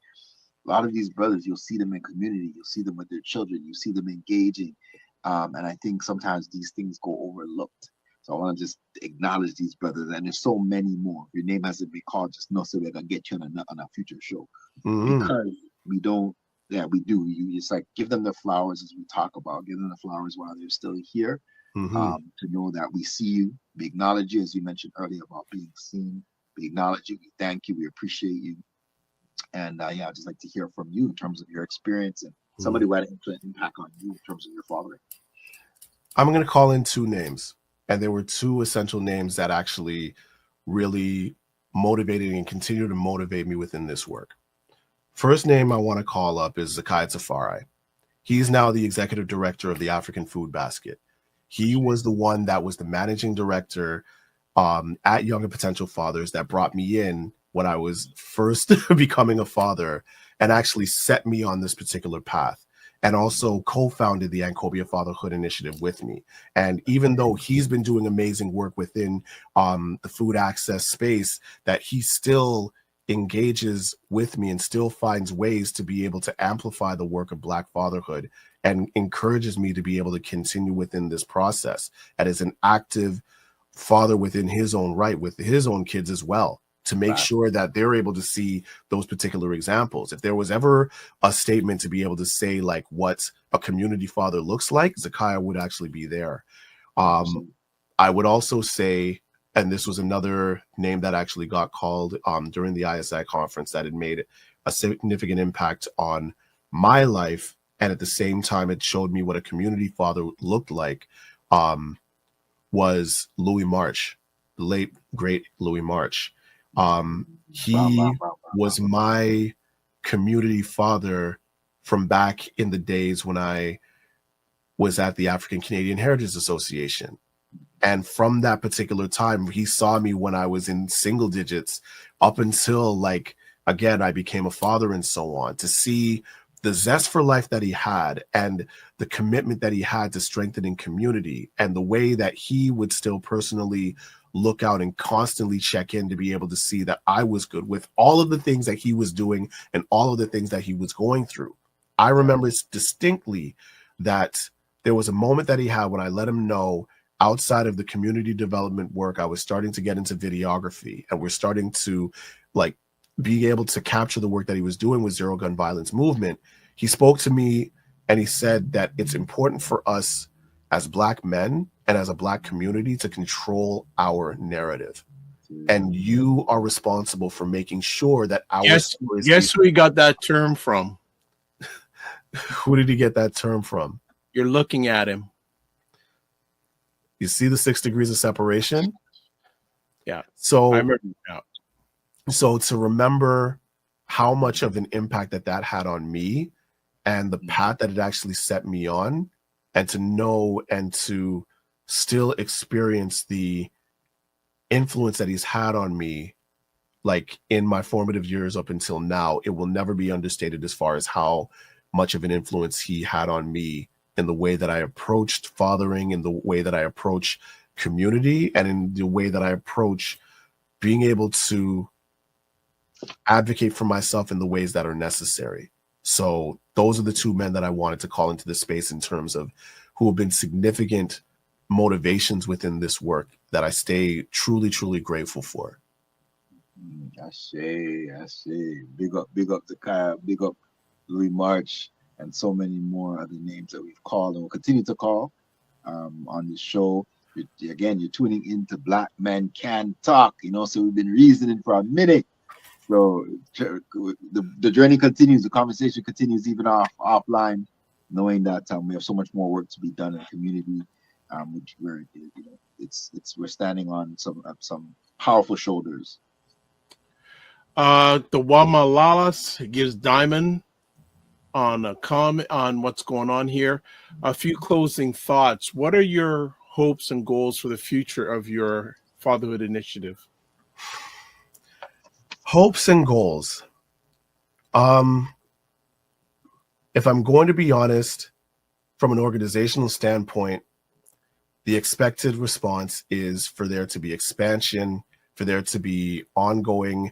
A lot of these brothers, you'll see them in community, you'll see them with their children, you see them engaging. And I think sometimes these things go overlooked. So I want to just acknowledge these brothers, and there's so many more. If your name hasn't been called, just know so we're going to get you on a future show. Because we don't, we do. It's like give them the flowers as we talk about, give them the flowers while they're still here. To know that we see you, we acknowledge you, as you mentioned earlier about being seen. We acknowledge you, we thank you, we appreciate you. And I'd just like to hear from you in terms of your experience and somebody who had an impact on you in terms of your fathering. I'm going to call in two names, and there were two essential names that actually really motivated and continue to motivate me within this work. First name I want to call up is Zakai Tafari. He's now the executive director of the African Food Basket. He was the one that was the managing director at Young and Potential Fathers that brought me in when I was first becoming a father and actually set me on this particular path, and also co-founded the ANKOBEA Fatherhood Initiative with me. And even though he's been doing amazing work within the food access space, that he still engages with me and still finds ways to be able to amplify the work of Black fatherhood and encourages me to be able to continue within this process, and is an active father within his own right, with his own kids as well, to make sure that they're able to see those particular examples. If there was ever a statement to be able to say like what a community father looks like, Zakiah would actually be there. I would also say, and this was another name that actually got called during the ISI conference that had made a significant impact on my life, and at the same time it showed me what a community father looked like, was Louis March, the late great Louis March. He was my community father from back in the days when I was at the African Canadian Heritage Association. And from that particular time, he saw me when I was in single digits up until like again, I became a father and so on, to see the zest for life that he had and the commitment that he had to strengthening community and the way that he would still personally look out and constantly check in to be able to see that I was good with all of the things that he was doing and all of the things that he was going through. I remember distinctly that there was a moment that he had when I let him know, outside of the community development work, I was starting to get into videography, and we're starting to like be able to capture the work that he was doing with Zero Gun Violence Movement. He spoke to me and he said that it's important for us as Black men and as a Black community to control our narrative. And you are responsible for making sure that our stories. Yes, we got that term from. Who did he get that term from? You're looking at him. You see the 6 degrees of separation? Yeah. So I remember now. So to remember how much of an impact that had on me and the path that it actually set me on, and to know and to still experience the influence that he's had on me, like in my formative years up until now, it will never be understated as far as how much of an influence he had on me in the way that I approached fathering, in the way that I approach community, and in the way that I approach being able to advocate for myself in the ways that are necessary. So those are the two men that I wanted to call into this space in terms of who have been significant motivations within this work that I stay truly, truly grateful for. I say, big up the Kaya, big up Louis March, and so many more other names that we've called and will continue to call on this show. Again, you're tuning into Black Men Can Talk, so we've been reasoning for a minute. So the journey continues, the conversation continues even offline, knowing that we have so much more work to be done in the community, which we're standing on some powerful shoulders. The Wamalalas gives Diamond on a comment on what's going on here. A few closing thoughts. What are your hopes and goals for the future of your fatherhood initiative? Hopes and goals. If I'm going to be honest, from an organizational standpoint, the expected response is for there to be expansion, for there to be ongoing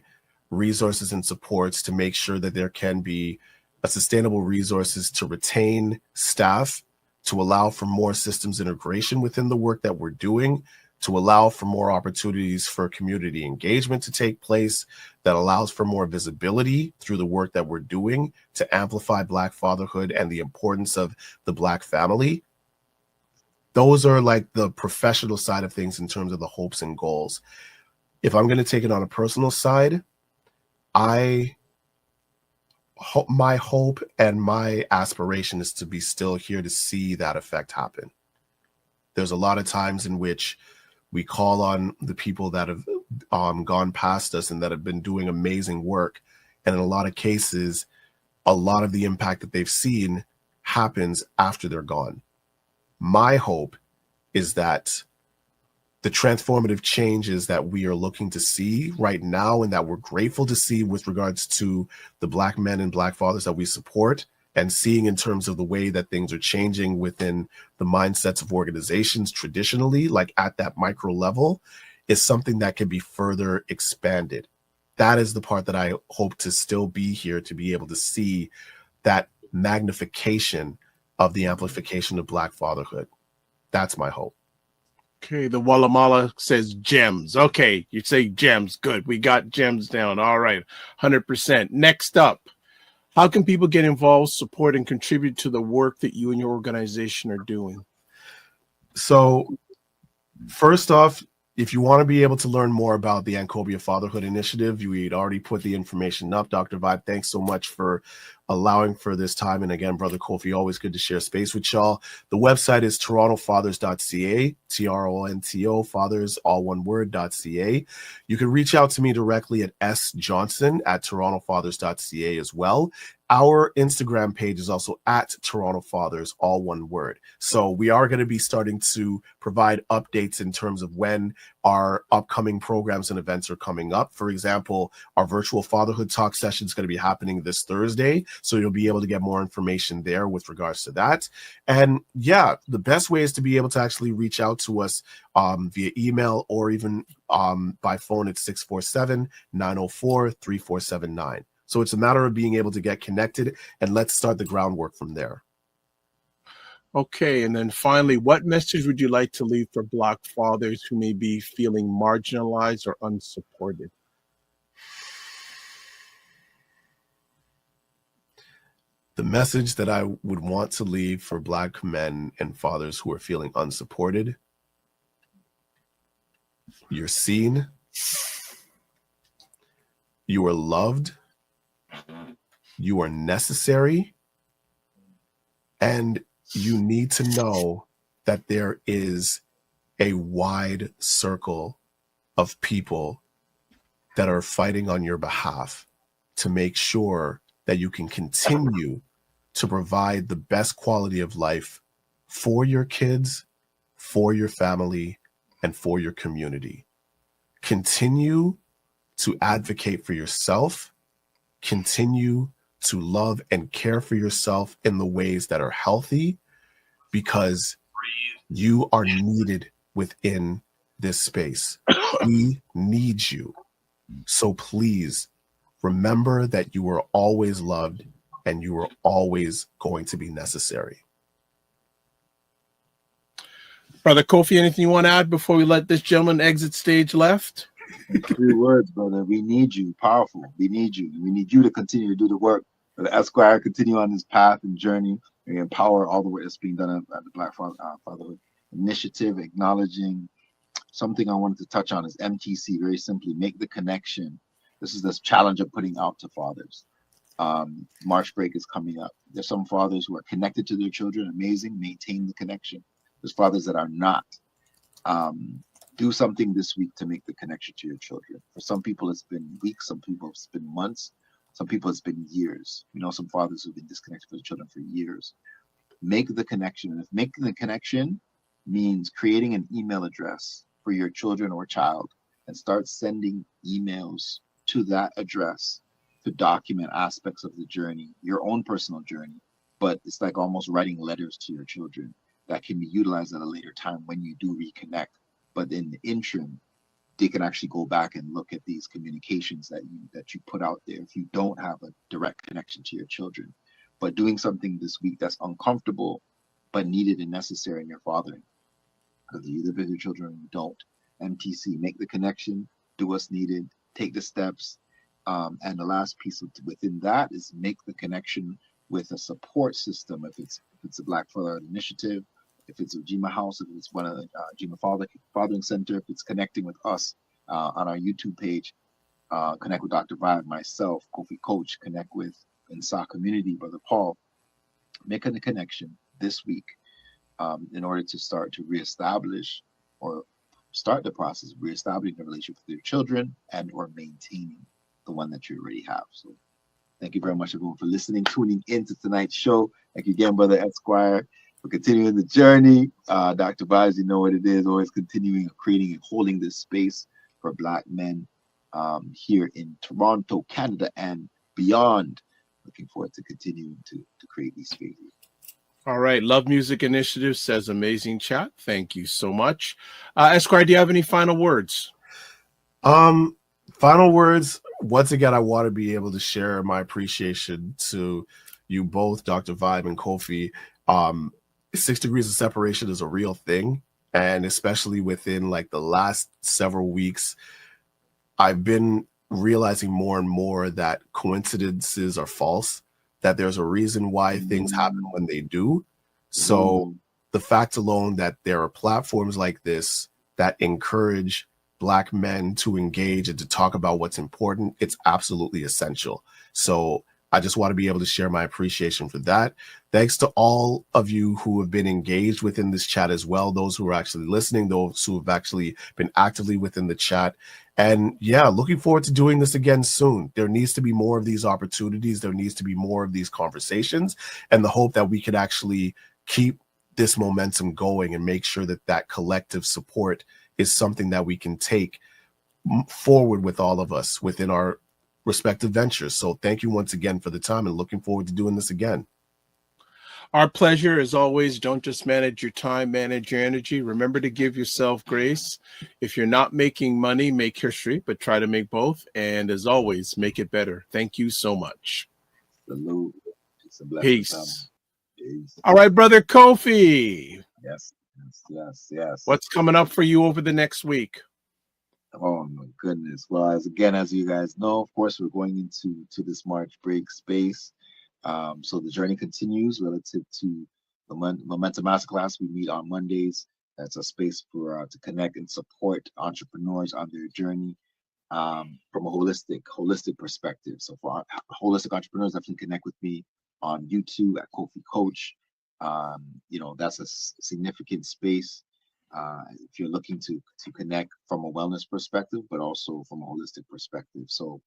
resources and supports to make sure that there can be a sustainable resources to retain staff, to allow for more systems integration within the work that we're doing, to allow for more opportunities for community engagement to take place, that allows for more visibility through the work that we're doing to amplify Black fatherhood and the importance of the Black family. Those are like the professional side of things in terms of the hopes and goals. If I'm going to take it on a personal side, my hope and my aspiration is to be still here to see that effect happen. There's a lot of times in which we call on the people that have gone past us and that have been doing amazing work. And in a lot of cases, a lot of the impact that they've seen happens after they're gone. My hope is that the transformative changes that we are looking to see right now and that we're grateful to see with regards to the Black men and Black fathers that we support, and seeing in terms of the way that things are changing within the mindsets of organizations traditionally, like at that micro level, is something that can be further expanded. That is the part that I hope to still be here to be able to see that magnification of the amplification of Black fatherhood. That's my hope. Okay, the Wallamala says gems. Okay, you say gems. Good. We got gems down. All right, 100%. Next up, how can people get involved, support, and contribute to the work that you and your organization are doing? So, first off, if you want to be able to learn more about the ANKOBEA Fatherhood Initiative, we'd already put the information up. Dr. Vibe, thanks so much for allowing for this time. And again, Brother Kofi, always good to share space with y'all. The website is torontofathers.ca, TRONTO, fathers, all one word.ca. You can reach out to me directly at sjohnson@torontofathers.ca as well. Our Instagram page is also at Toronto Fathers, all one word. So we are going to be starting to provide updates in terms of when our upcoming programs and events are coming up. For example, our virtual fatherhood talk session is going to be happening this Thursday. So you'll be able to get more information there with regards to that. And yeah, the best way is to be able to actually reach out to us via email or even by phone at 647-904-3479. So it's a matter of being able to get connected, and let's start the groundwork from there. Okay, and then finally, what message would you like to leave for Black fathers who may be feeling marginalized or unsupported? The message that I would want to leave for Black men and fathers who are feeling unsupported: you're seen, you are loved, you are necessary, and you need to know that there is a wide circle of people that are fighting on your behalf to make sure that you can continue to provide the best quality of life for your kids, for your family, and for your community. Continue to advocate for yourself. Continue to love and care for yourself in the ways that are healthy, because you are needed within this space. We need you. So please remember that you are always loved and you are always going to be necessary. Brother Kofi, anything you want to add before we let this gentleman exit stage left? 3 words, brother. We need you. Powerful. We need you. We need you to continue to do the work. The S-Quire continue on this path and journey and empower all the work that's being done at the Black Fatherhood Initiative. Acknowledging something I wanted to touch on is MTC. Very simply, make the connection. This is this challenge of putting out to fathers. March break is coming up. There's some fathers who are connected to their children. Amazing. Maintain the connection. There's fathers that are not. Do something this week to make the connection to your children. For some people, it's been weeks. Some people, it's been months. Some people, it's been years. You know, some fathers who've been disconnected from their children for years. Make the connection. And if making the connection means creating an email address for your children or child and start sending emails to that address to document aspects of the journey, your own personal journey, but it's like almost writing letters to your children that can be utilized at a later time when you do reconnect. But in the interim, they can actually go back and look at these communications that you put out there if you don't have a direct connection to your children. But doing something this week that's uncomfortable but needed and necessary in your fathering, because you live with your children and you don't. MTC, make the connection, do what's needed, take the steps. And the last piece within that is make the connection with a support system. If it's a Black Fatherhood Initiative, if it's a Jima House, if it's one of the Jima Fathering Center, if it's connecting with us on our YouTube page, connect with Dr. Vibe, myself, Kofi Coach, connect with Insa Community, Brother Paul, make a connection this week in order to start to reestablish or start the process of reestablishing the relationship with your children and or maintaining the one that you already have. So thank you very much, everyone, for listening, tuning into tonight's show. Thank you again, Brother S-Quire, for continuing the journey. Dr. Vibes, you know what it is, always continuing, creating and holding this space for Black men here in Toronto, Canada, and beyond. Looking forward to continuing to create these spaces. All right. Love Music Initiative says amazing chat. Thank you so much. S-Quire, do you have any final words? Final words. Once again, I want to be able to share my appreciation to you both, Dr. Vibe and Kofi. 6 degrees of separation is a real thing. And especially within like the last several weeks, I've been realizing more and more that coincidences are false, that there's a reason why things happen when they do. So the fact alone that there are platforms like this that encourage Black men to engage and to talk about what's important, it's absolutely essential. So I just want to be able to share my appreciation for that. Thanks to all of you who have been engaged within this chat as well, those who are actually listening, those who have actually been actively within the chat. And yeah, looking forward to doing this again soon. There needs to be more of these opportunities. There needs to be more of these conversations, and the hope that we could actually keep this momentum going and make sure that that collective support is something that we can take forward with all of us within our respective ventures. So thank you once again for the time, and looking forward to doing this again. Our pleasure. As always, don't just manage your time, manage your energy. Remember to give yourself grace. If you're not making money, make history, but try to make both. And as always, make it better. Thank you so much. Salute. Peace. All right, brother Kofi. Yes. What's coming up for you over the next week? Oh my goodness. Well, as you guys know, of course, we're going into this March break space. So the journey continues relative to the Momentum Masterclass. We meet on Mondays. That's a space for to connect and support entrepreneurs on their journey from a holistic perspective. So for holistic entrepreneurs, definitely connect with me on YouTube at Kofi Coach. That's a significant space if you're looking to connect from a wellness perspective, but also from a holistic perspective. So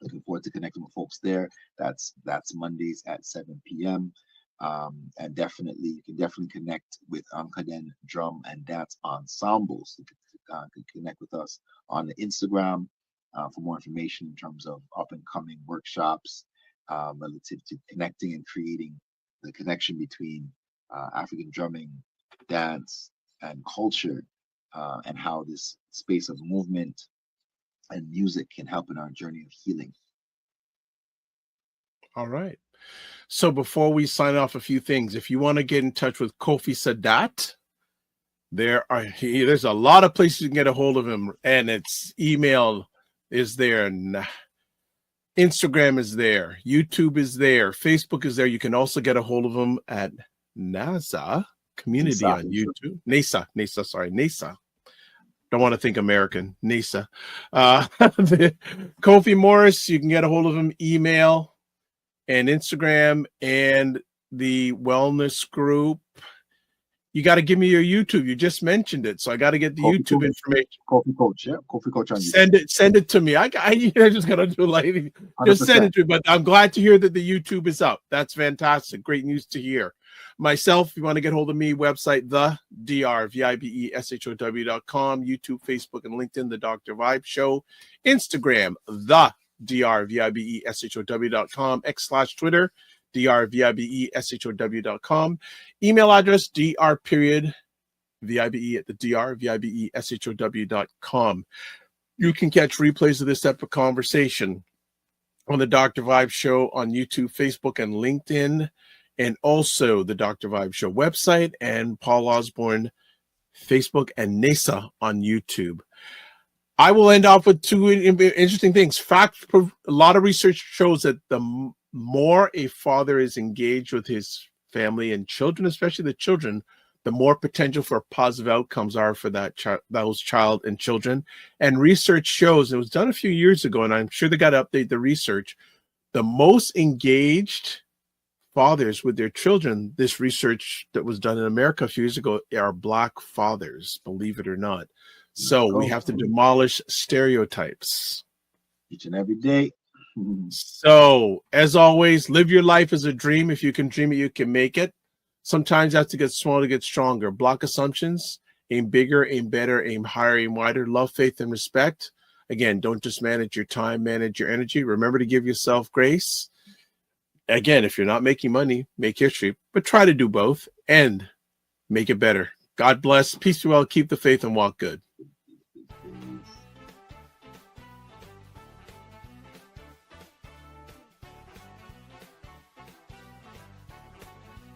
looking forward to connecting with folks there. That's Mondays at 7 p.m. And you can definitely connect with Ankaden Drum and Dance Ensembles. You can connect with us on the Instagram for more information in terms of up and coming workshops relative to connecting and creating the connection between African drumming, dance, and culture, and how this space of movement and music can help in our journey of healing. All right. So before we sign off, a few things. If you want to get in touch with Kofi Sadat, there's a lot of places you can get a hold of him, and its email is there, and Instagram is there, YouTube is there, Facebook is there. You can also get a hold of him at NASA Community on YouTube. NASA. Don't want to think American. NASA. Kofi Morris, you can get a hold of him, email and Instagram, and the wellness group. You got to give me your YouTube. You just mentioned it, so I got to get the YouTube information. Kofi Coach, yeah. Kofi Coach on YouTube. Send it to me. I just got to do like, just send it to me. But I'm glad to hear that the YouTube is up. That's fantastic. Great news to hear. Myself, if you want to get hold of me, website, the drvibeshow.com, YouTube, Facebook, and LinkedIn, The Dr. Vibe Show, Instagram, the drvibeshow.com, X/Twitter, drvibeshow.com, email address, dr.vibe@drvibeshow.com. You can catch replays of this type of conversation on the Dr. Vibe Show on YouTube, Facebook, and LinkedIn, and also the Dr. Vibe Show website and Paul Osbourne Facebook and NASA on YouTube. I will end off with two interesting things. A lot of research shows that the more a father is engaged with his family and children, especially the children, the more potential for positive outcomes are for those child and children. And research shows, it was done a few years ago, and I'm sure they got to update the research, the most engaged fathers with their children, this research that was done in America a few years ago, are Black fathers, believe it or not. So we have to demolish stereotypes each and every day. So as always, live your life as a dream. If you can dream it, you can make it. Sometimes you have to get small to get stronger. Block assumptions, aim bigger, aim better, aim higher, aim wider. Love, faith, and respect. Again, don't just manage your time, manage your energy. Remember to give yourself grace. Again, if you're not making money, make history, but try to do both and make it better. God bless. Peace be well. Keep the faith and walk good.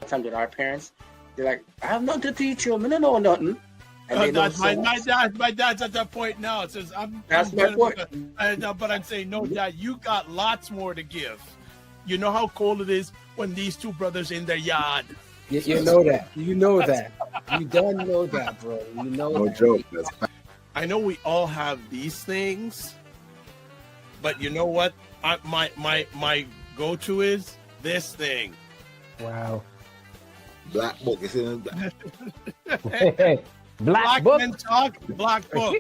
Time that our parents, they're like, I have nothing to teach you. I don't know nothing. And my dad's at that point now. It says, that's my point. But I'm saying, no, Dad, you got lots more to give. You know how cold it is when these two brothers in their yard. You know that. You know that. You don't know that, bro. You know no that. Joke. I know we all have these things, but you know what? My go-to is this thing. Wow. Black book. It's in Black book. Men Talk, Black Book.